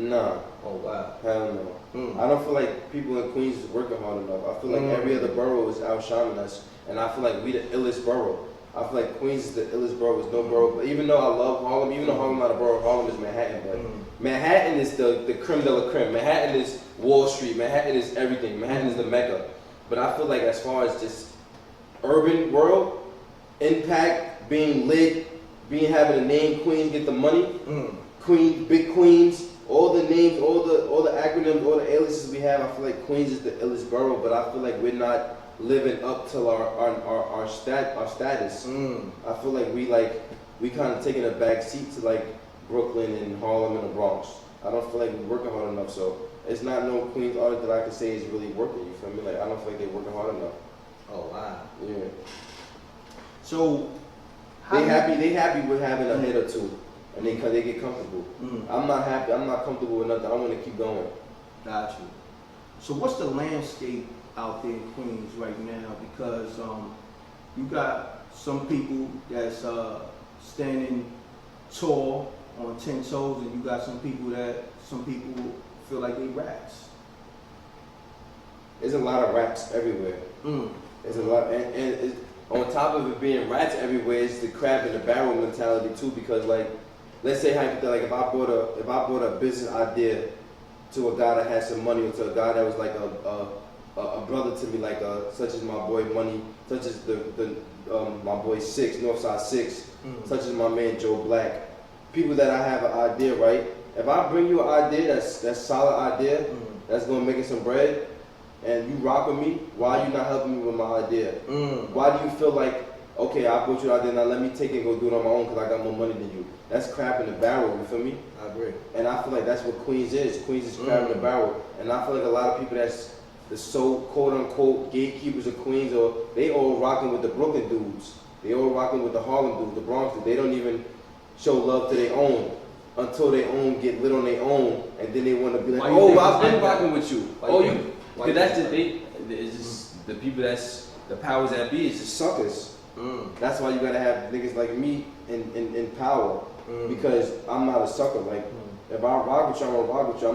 Nah. Oh wow. Hell no. I don't feel like people in Queens is working hard enough. I feel like every other borough is outshining us, and I feel like we the illest borough. I feel like Queens is the illest borough. There's no borough. But even though I love Harlem, even though Harlem not a borough, Harlem is Manhattan. But Manhattan is the creme de la creme. Manhattan is Wall Street. Manhattan is everything. Manhattan is the Mecca. But I feel like as far as just urban world impact, being lit, having a name Queens, get the money, Queen, big Queens, all the names, all the acronyms, all the aliases we have. I feel like Queens is the illest borough, but I feel like we're not living up to our status. I feel like we kind of taking a back seat to like Brooklyn and Harlem and the Bronx. I don't feel like we're working hard enough, so it's not no Queens artist that I can say is really working. You feel me? Like I don't feel like they're working hard enough. Oh wow. Yeah. So they happy with having a hit or two, and they get comfortable. I'm not happy. I'm not comfortable with nothing. I want to keep going. Got you. So what's the landscape out there in Queens right now? Because you got some people that's standing tall on 10 toes, and you got some people feel like they rats. There's a lot of rats everywhere. There's a lot, and on top of it being rats everywhere, it's the crab in the barrel mentality too. Because like, let's say hypothetically, like if I brought a business idea to a guy that had some money, or to a guy that was like a brother to me, like such as my boy Money, such as my boy Six, Northside Six, such as my man Joe Black, people that I have an idea, right? If I bring you an idea that's solid idea, that's gonna make it some bread, and you rock with me, why are you not helping me with my idea? Why do you feel like, okay, I brought you an idea, now let me take it and go do it on my own because I got more money than you? That's crap in the barrel, you feel me? I agree. And I feel like that's what Queens is. Queens is crap in the barrel. And I feel like a lot of people that's the so quote-unquote gatekeepers of Queens, or they all rocking with the Brooklyn dudes. They all rocking with the Harlem dudes, the Bronx dudes. They don't even show love to their own until their own get lit on their own, and then they want to be like, oh, I've been rocking with you. Because that's just it's just the people that's the powers that be is just suckers. That's why you gotta have niggas like me in power, because I'm not a sucker. Like if I rock with you, I'm gonna rock with you.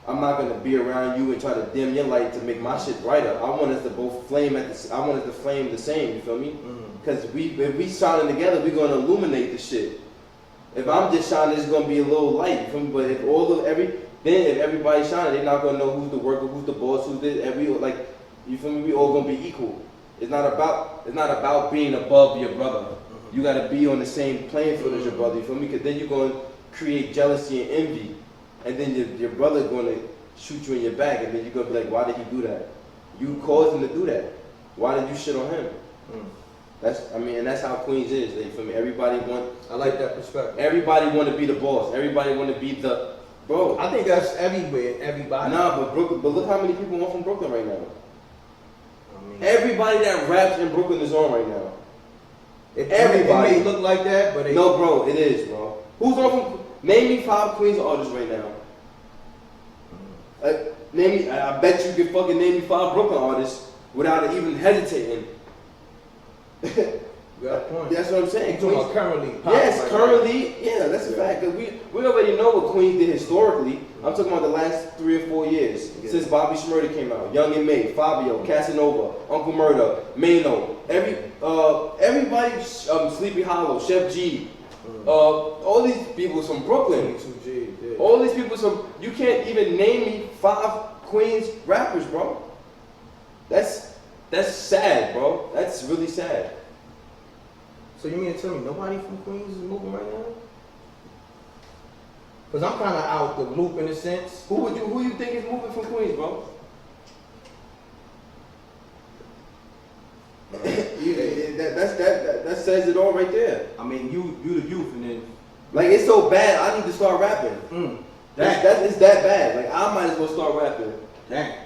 I'm not gonna be around you and try to dim your light to make my shit brighter. I want us to both flame I want us to flame the same. You feel me? Because if we shining together, we're gonna illuminate the shit. If I'm just shining, it's gonna be a little light. You feel me? But if everybody's shining, they're not gonna know who's the worker, who's the boss, who's this. You feel me? We all gonna be equal. It's not about being above your brother. You gotta be on the same playing field as your brother. You feel me? Because then you're gonna create jealousy and envy, and then your brother's gonna shoot you in your back, and then you're gonna be like, why did he do that? You caused him to do that. Why did you shit on him? And that's how Queens is. You feel me? I like that perspective. Everybody want to be the boss. Everybody want to be the bro. I think that's everywhere. Everybody. Nah, but look how many people want from Brooklyn right now. Everybody that raps in Brooklyn is on right now. Everybody. It may look like that, but no, bro, it is, bro. Who's on from? Name me 5 Queens artists right now. Name me. I bet you can fucking name me 5 Brooklyn artists without even hesitating. Got a point. That's what I'm saying. You talking about currently? Yes, right currently. Yeah, that's a fact. Cause we already know what Queens did historically. I'm talking about the last 3 or 4 years since Bobby Shmurda came out. Young and May, Fabio, Casanova, Uncle Murda, Mano. Everybody. Sleepy Hollow, Chef G. All these people from Brooklyn. 22G, yeah. All these people from. You can't even name me 5 Queens rappers, bro. That's sad, bro. That's really sad. So you mean to tell me nobody from Queens is moving right now? Cause I'm kind of out the loop in a sense. Who you think is moving from Queens, bro? That says it all right there. I mean, you the youth, and then Like, it's so bad, I need to start rapping. It's that bad. Like, I might as well start rapping. Dang.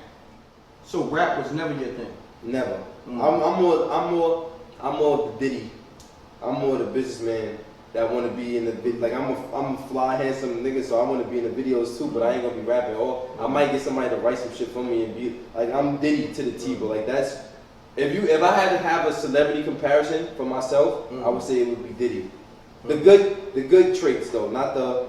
So rap was never your thing. Never. I'm more the Diddy. I'm more the businessman that want to be in the like I'm a fly handsome nigga, so I want to be in the videos too. But I ain't gonna be rapping. Or I might get somebody to write some shit for me and be like I'm Diddy to the T. But like that's if I had to have a celebrity comparison for myself, I would say it would be Diddy. The good traits though, not the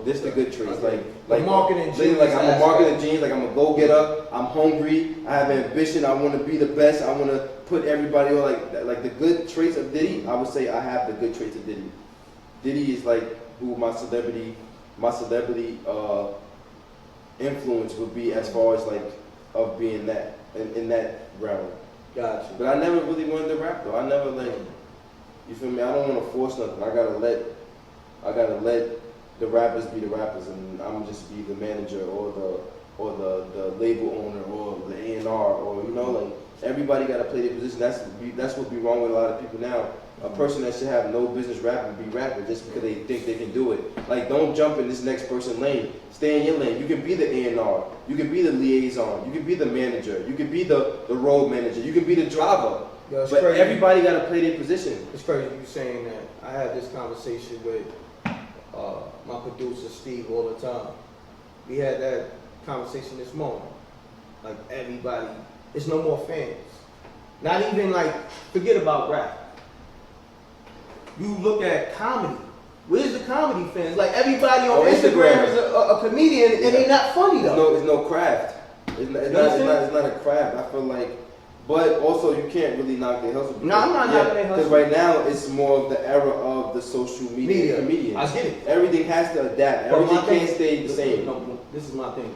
this the good traits like marketing genius. Like I'm a marketing genius, like I'm a go-getter, I'm hungry, I have ambition, I want to be the best, I want to put everybody on like the good traits of Diddy. I would say I have the good traits of Diddy. Diddy is like who my celebrity influence would be as far as like of being that in that realm. Gotcha. But I never really wanted to rap though. I never like, you feel me? I don't want to force nothing. I gotta let the rappers be the rappers, and I'm just be the manager or the label owner or the A&R or like everybody gotta play their position. That's what be wrong with a lot of people now. A person that should have no business rapping be rapping just because they think they can do it. Like, don't jump in this next person's lane. Stay in your lane. You can be the A&R. You can be the liaison. You can be the manager. You can be the road manager. You can be the driver. Yo, but crazy. everybody got to play their position. It's crazy you saying that. I had this conversation with my producer Steve all the time. We had that conversation this morning. Like, everybody, it's no more fans. Not even like, forget about rap. You look at comedy. Where's the comedy fans? Like, everybody on Instagram is a comedian, and they not funny though. It's no craft. It's not a craft. I feel like, but also you can't really knock their hustle. No, I'm not knocking their hustle. Because right now it's more of the era of the social media comedians. I get it. Everything has to adapt. Everything can't stay the same. No, this is my thing.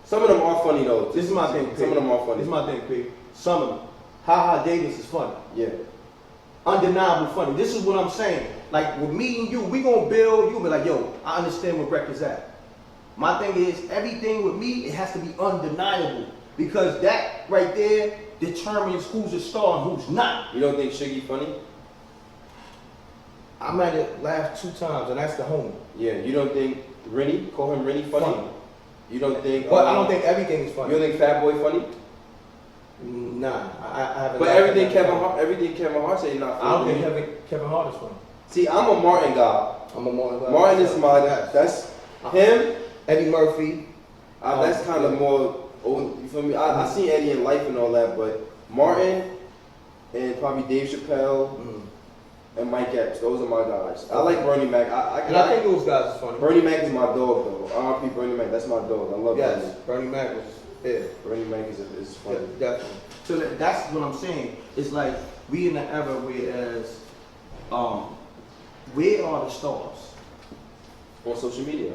Some of them are funny though. This is my thing. Some of them are funny. This is my thing, P. Some of them. Ha Davis is funny. Yeah. Undeniable funny. This is what I'm saying. Like, with me and you, we gonna build. You be like, yo, I understand where Breck is at. My thing is, everything with me, it has to be undeniable. Because that right there determines who's a star and who's not. You don't think Shiggy funny? I might have laughed 2 times, and that's the homie. Yeah, you don't think Rennie, call him Rennie funny? You don't think... But I don't think everything is funny. You don't think Fat Boy funny? Nah, I haven't. But everything Kevin Hart say not funny. I don't think Kevin Hart is funny. See, I'm a Martin guy. I'm a Martin guy. Martin is my... That's him. Eddie Murphy. That's kind of more... old, you feel me? I seen Eddie in Life and all that, but Martin and probably Dave Chappelle and Mike Epps, those are my guys. I like Bernie Mac. I think those guys are funny. Bernie Mac is my dog though. R.I.P. Bernie Mac, that's my dog. I love Bernie Mac was Bernie Mac is funny. Yeah, definitely. So that's what I'm saying. It's like we in the era whereas where are the stars? On social media.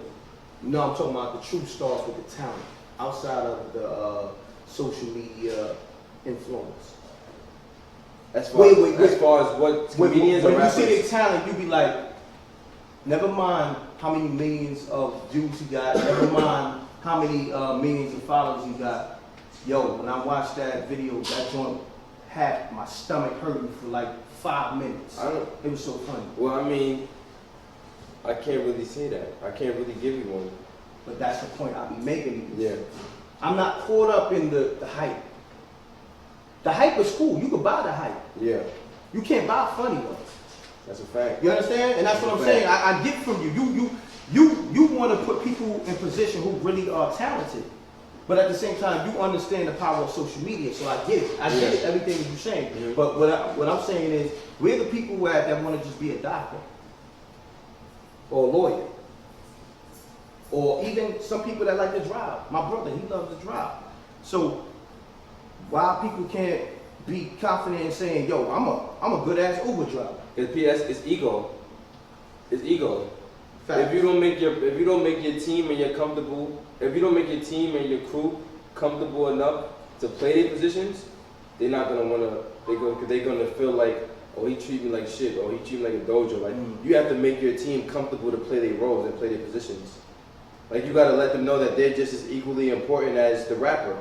No, I'm talking about the true stars with the talent. Outside of the social media influence. As far as what comedians when or rappers. You see their talent, you be like, never mind how many millions of views he got, never mind how many millions of followers he got. Yo, when I watched that video, that joint had my stomach hurting for like 5 minutes. It was so funny. Well, I mean, I can't really say that. I can't really give you one. But that's the point I be making. Yeah. I'm not caught up in the hype. The hype is cool. You can buy the hype. Yeah. You can't buy funny though. That's a fact. You understand? And that's what I'm saying. I get from you. You want to put people in position who really are talented. But at the same time, you understand the power of social media, so I get it. I get it, everything that you're saying. Mm-hmm. But what I'm saying is, we're the people that want to just be a doctor, or a lawyer, or even some people that like to drive. My brother, he loves to drive. So why people can't be confident in saying, "Yo, I'm a good ass Uber driver"? It's ego. It's ego. Fact. If you don't make your team and you're comfortable, if you don't make your team and your crew comfortable enough to play their positions, they're not gonna wanna. They're gonna feel like, oh, he treat me like shit, or he treat me like a dojo. Like you have to make your team comfortable to play their roles and play their positions. Like you gotta let them know that they're just as equally important as the rapper.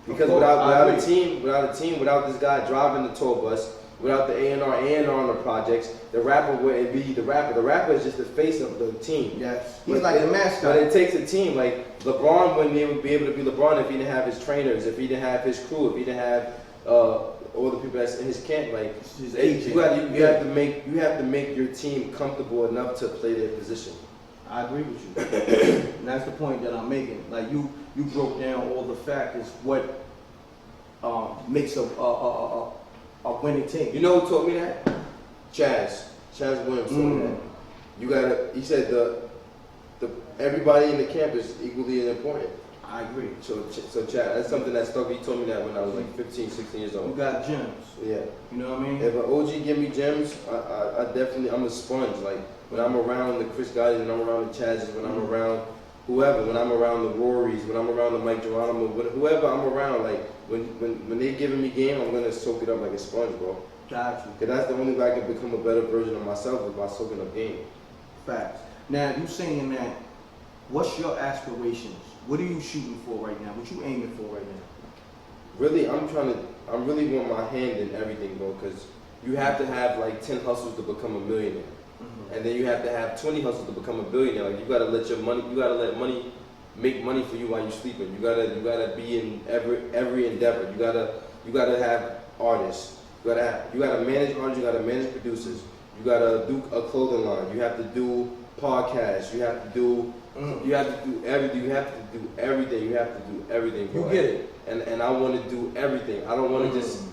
Because without a team, without this guy driving the tour bus, without the A&R on the projects, the rapper wouldn't be the rapper. The rapper is just the face of the team. Yes, he's like the mascot. But it takes a team. Like LeBron wouldn't be able to be LeBron if he didn't have his trainers, if he didn't have his crew, if he didn't have all the people that's in his camp. Like you have to make your team comfortable enough to play their position. I agree with you. And that's the point that I'm making. Like you broke down all the factors what makes a winning team. You know who taught me that? Chaz Williams taught me that. You gotta. He said the everybody in the camp is equally as important. I agree. So Chaz, that's something that stuck. He told me that when I was like 15, 16 years old. You got gems. Yeah. You know what I mean? If an OG give me gems, I definitely, I'm a sponge. Like when I'm around the Chris Gottis, when I'm around the Chazes, when I'm around whoever, when I'm around the Rorys, when I'm around the Mike Geronimo, whoever I'm around, like when they giving me game, I'm gonna soak it up like a sponge, bro. Got you. Cause that's the only way I can become a better version of myself is by soaking up game. Facts. Now you saying that, what's your aspirations? What are you shooting for right now? What you aiming for right now? Really, I really want my hand in everything, bro, because you have to have like 10 hustles to become a millionaire. Mm-hmm. And then you have to have 20 hustles to become a billionaire. Like you gotta let money make money for you while you're sleeping. You gotta be in every endeavor. You gotta have artists. You gotta manage artists, you gotta manage producers. You gotta do a clothing line. You have to do podcasts. You have to do everything. You have to do everything. Bro. You get it. And I want to do everything. I don't want to just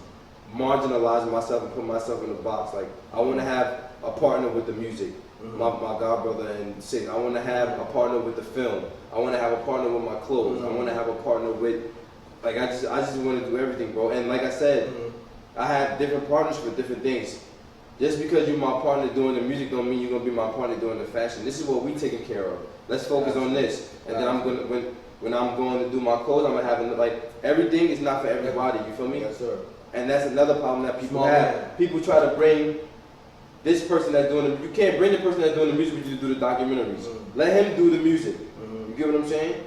marginalize myself and put myself in a box. Like I want to have a partner with the music, my godbrother and sing. I want to have a partner with the film. I want to have a partner with my clothes. I want to have a partner with, like I just want to do everything, bro. And like I said, I have different partners for different things. Just because you're my partner doing the music don't mean you're gonna be my partner doing the fashion. This is what we taking care of. Let's focus on this. And then I'm gonna when I'm going to do my clothes, I'm gonna have like everything is not for everybody. You feel me? Yes, sir. And that's another problem that people have. People try to bring this person that's doing the, you can't bring the person that's doing the music with you to do the documentaries. Let him do the music. You get what I'm saying?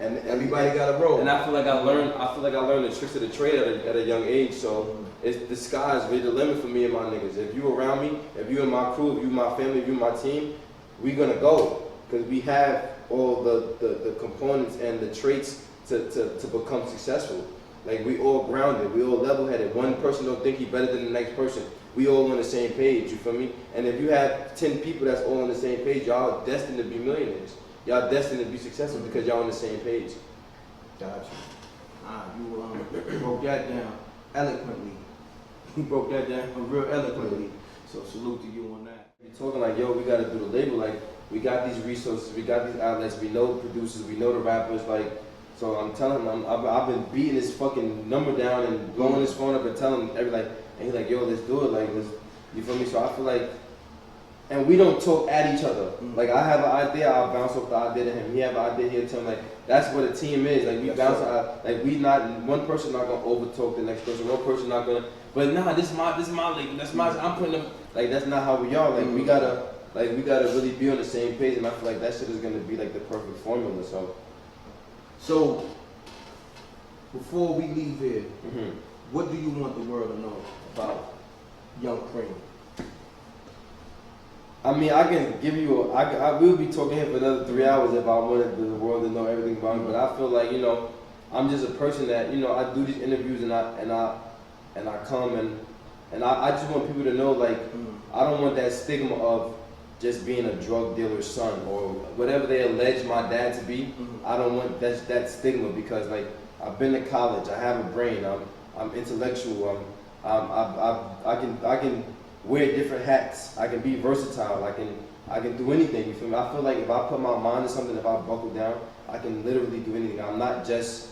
And everybody got a role. And I feel like I learned the tricks of the trade at a young age. So the sky's really the limit for me and my niggas. If you around me, if you in my crew, if you my family, if you my team, we gonna go. Because we have all the components and the traits to become successful. Like we all grounded, we all level-headed. One person don't think he better than the next person. We all on the same page, you feel me? And if you have 10 people that's all on the same page, y'all destined to be millionaires. Y'all destined to be successful because y'all on the same page. Got you. You broke that down eloquently. You broke that down real eloquently. So salute to you on that. You're talking like, yo, we gotta do the label. Like, we got these resources, we got these outlets, we know the producers, we know the rappers. Like, so I'm telling him, I've been beating this fucking number down and blowing his phone up and telling him and he's like, yo, let's do it. Like, you feel me? So I feel like, and we don't talk at each other. Like, I have an idea, I'll bounce off the idea to him. He have an idea, he'll tell him, like, that's what a team is. Like, we bounce out, like, one person not gonna over talk the next person, one person not gonna, but nah, this is my league, that's my, I'm putting them, like, that's not how we are. Like, we gotta really be on the same page, and I feel like that shit is gonna be, like, the perfect formula, So, before we leave here, what do you want the world to know about Young Cream? I mean, I can give you, I will be talking here for another 3 hours if I wanted the world to know everything about me, but I feel like, you know, I'm just a person that, you know, I do these interviews and I come and And I just want people to know, like, I don't want that stigma of just being a drug dealer's son or whatever they allege my dad to be. I don't want that stigma because, like, I've been to college. I have a brain. I'm intellectual. I can wear different hats. I can be versatile. I can do anything. You feel me? I feel like if I put my mind to something, if I buckle down, I can literally do anything. I'm not just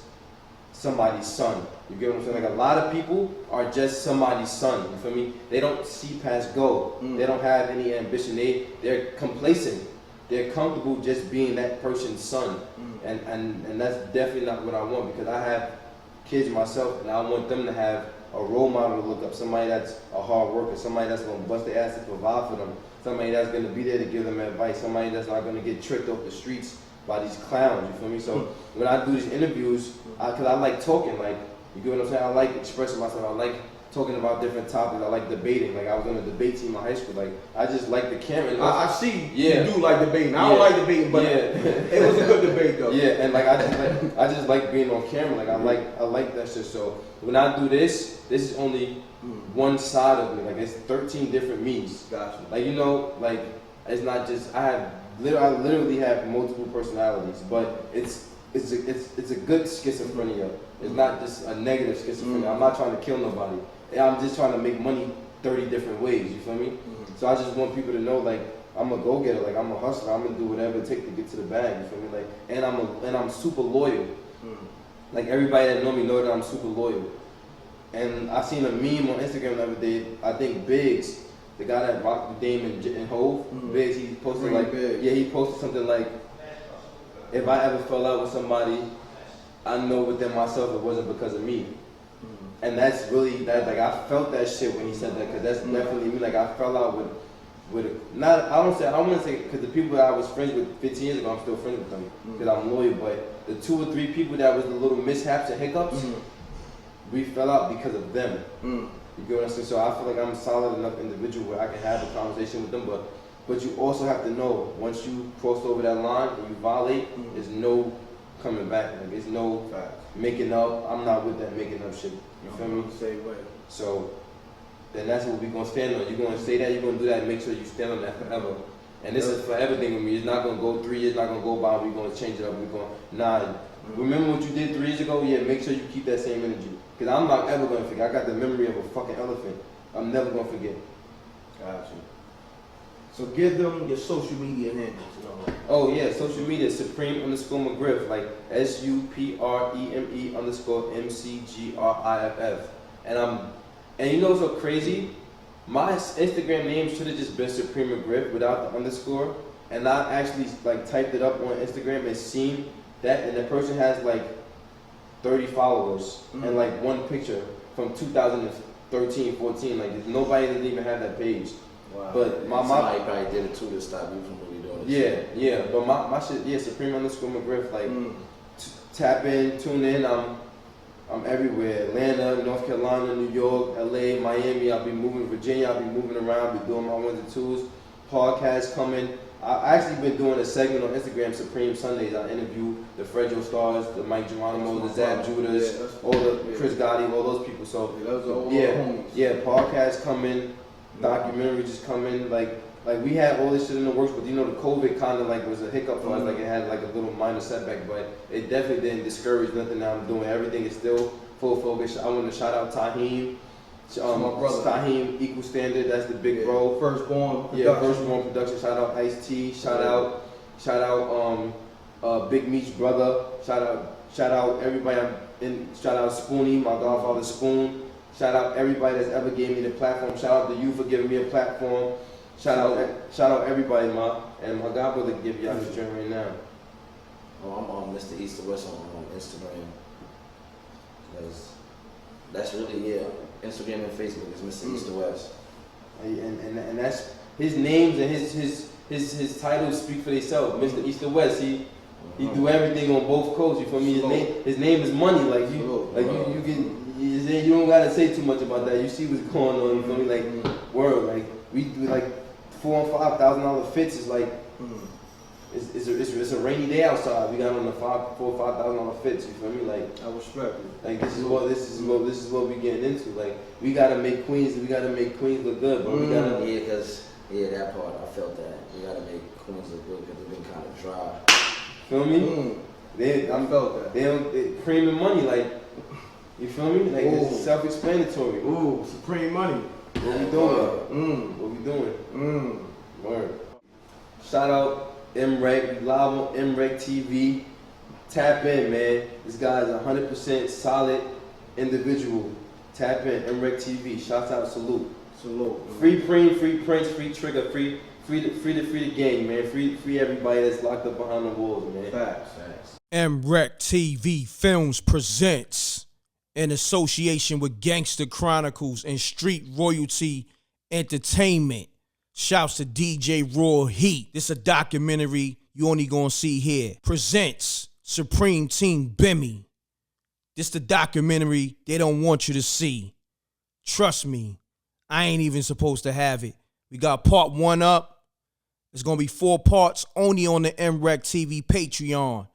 somebody's son. You get what I'm saying? Like, a lot of people are just somebody's son. You feel me? They don't see past go. They don't have any ambition. They're complacent. They're comfortable just being that person's son. And that's definitely not what I want, because I have kids myself and I want them to have a role model to look up, somebody that's a hard worker, somebody that's going to bust their ass to provide for them, somebody that's going to be there to give them advice, somebody that's not going to get tricked off the streets by these clowns, you feel me? So when I do these interviews, because I like talking, like, you get what I'm saying? I like expressing myself, I like talking about different topics, I like debating, like I was on a debate team in high school, like I just like the camera. I see you do like debating. I don't like debating, but it was a good debate though. Yeah, and like I just like being on camera, like I like that shit. So when I do this is only one side of me, like it's 13 different me's. Gotcha. Like, you know, like it's not just I literally have multiple personalities, but it's a good schizophrenia. It's not just a negative schizophrenia. I'm not trying to kill nobody. I'm just trying to make money 30 different ways. You feel me? So I just want people to know, like, I'm a go-getter, like I'm a hustler. I'm gonna do whatever it takes to get to the bag. You feel me? Like, and I'm super loyal. Like, everybody that know me know that I'm super loyal. And I seen a meme on Instagram the other day. I think Biggs, the guy that rocked the Dame and Hove, Biggs, he posted he posted something like, if I ever fell out with somebody, I know within myself it wasn't because of me. And that's really, that, like, I felt that shit when he said that, because that's definitely me. Like, I fell out with I don't want to say, because the people that I was friends with 15 years ago, I'm still friends with them, because I'm loyal, but the 2 or 3 people that was the little mishaps and hiccups, we fell out because of them. You get what I'm saying? So I feel like I'm a solid enough individual where I can have a conversation with them, but you also have to know, once you cross over that line and you violate, there's no coming back. Like, there's no making up. I'm not with that making up shit. You feel me? Same way. So then that's what we're gonna stand on. You're gonna say that, you're gonna do that, and make sure you stand on that forever. And this is for everything with me. It's not gonna go 3 years, not gonna go by, we're gonna change it up, remember what you did 3 years ago? Yeah, make sure you keep that same energy. Because I'm not ever gonna forget. I got the memory of a fucking elephant. I'm never gonna forget. Gotcha. So give them your social media handles. Oh yeah, social media, Supreme_Mcgriff, like SUPREME_MCGRIFF. And you know what's so crazy? My Instagram name should have just been Supreme McGriff without the underscore. And I actually like typed it up on Instagram and seen that, and the person has like 30 followers and like one picture from 2013, 14. Like, nobody didn't even have that page. Wow. But somebody probably did it too to stop you from really doing it. Yeah. But my shit, Supreme_Mcgriff. Like, tap in, tune in. I'm everywhere. Atlanta, North Carolina, New York, LA, Miami. I'll be moving, Virginia. I'll be moving around. Be doing my 1s and 2s. Podcast coming. I actually been doing a segment on Instagram, Supreme Sundays. I interview the Fredro Stars, the Mike Geronimo, the Zab Judas, all the Chris Gotti, all those people. So podcast coming, documentaries is coming. Like we had all this shit in the works, but you know, the COVID kind of like was a hiccup for us. Like, it had like a little minor setback, but it definitely didn't discourage nothing that I'm doing. Everything is still full focus. I want to shout out Taheem. My brother Taheem, Equal Standard, that's the big bro. Firstborn Production. Yeah, Firstborn Production. Shout out Ice-T. Shout out Big Meech's brother. Shout out everybody. Shout out Spoonie, my godfather Spoon. Shout out everybody that's ever gave me the platform. Shout out to you for giving me a platform. Shout out everybody, and my godbrother give y'all his journey right now. Oh, I'm Mr. East to West on Instagram. That's really Instagram and Facebook is Mr. East to West. And that's his names and his titles speak for themselves. Mr. East to West, he do everything on both coasts. You feel me? His name is money. Like you don't gotta say too much about that. You see what's going on. You feel me? Like word. Like we do like $4,000 and $5,000 fits. Is like it's a rainy day outside. We got on the $4,000 or $5,000 fits. You feel me? Like I respect you. like this is what we getting into. Like we gotta make Queens look good, bro. We gotta that part I felt that we gotta make Queens look good because they've been kind of dry. Feel me? I felt that. They cream and money, like you feel me? Like it's self-explanatory. Ooh, supreme money. What we doing? What we doing? Word. Shout out M.Reck, live on MRecktv. Tap in, man. This guy's 100% solid individual. Tap in, MRecktv. Shout out, salute. Salute. Free Preem, free Prince, free Trigger, free the gang, man. Free everybody that's locked up behind the walls, man. Facts. MRecktv Films presents, in association with Gangster Chronicles and Street Royalty Entertainment. Shouts to DJ Raw Heat. This a documentary you only gonna see here. Presents Supreme Team Bimmy. This the documentary they don't want you to see. Trust me, I ain't even supposed to have it. We got part 1 up. It's gonna be 4 parts only on the MRecktv Patreon.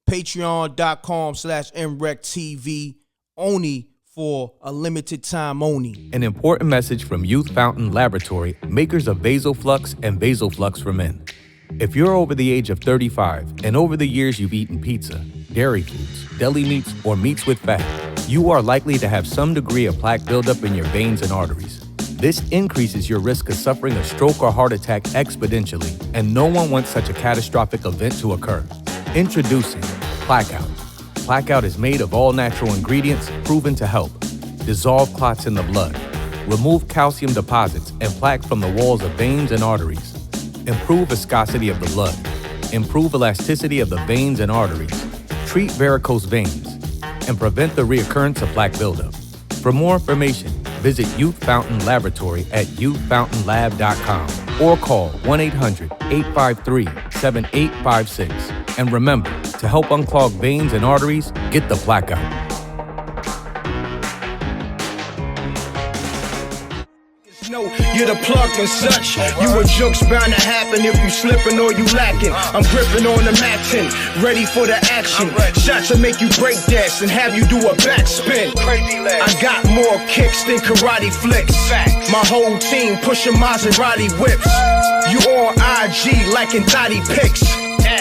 Patreon.com/MRecktv, only for a limited time only. An important message from Youth Fountain Laboratory, makers of VasoFlux and VasoFlux for Men. If you're over the age of 35 and over the years you've eaten pizza, dairy foods, deli meats, or meats with fat, you are likely to have some degree of plaque buildup in your veins and arteries. This increases your risk of suffering a stroke or heart attack exponentially, and no one wants such a catastrophic event to occur. Introducing Blackout. Blackout is made of all natural ingredients proven to help dissolve clots in the blood, remove calcium deposits and plaque from the walls of veins and arteries, improve viscosity of the blood, improve elasticity of the veins and arteries, treat varicose veins, and prevent the reoccurrence of plaque buildup. For more information, visit Youth Fountain Laboratory at youthfountainlab.com or call 1-800-853-7856. And remember, to help unclog veins and arteries, get the Blackout. You're the plug and such. You a joke's bound to happen if you slipping or you lacking. I'm gripping on the matching, ready for the action. Shots will make you break dance and have you do a backspin. I got more kicks than karate flicks. My whole team pushing Maserati whips. You on IG liking thotty pics.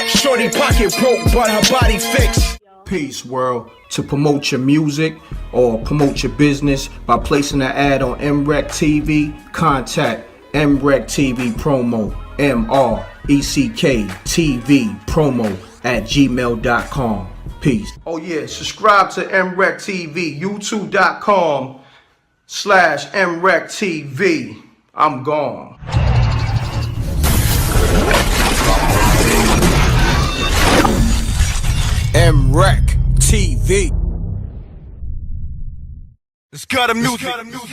Shorty pocket broke, but her body fixed. Peace, world. To promote your music or promote your business by placing an ad on MRecktv, contact MRecktVpromo, MRecktVpromo @gmail.com. Peace. Oh yeah, subscribe to MRecktv, youtube.com/MRecktv. I'm gone. MRecktv. It's got a music.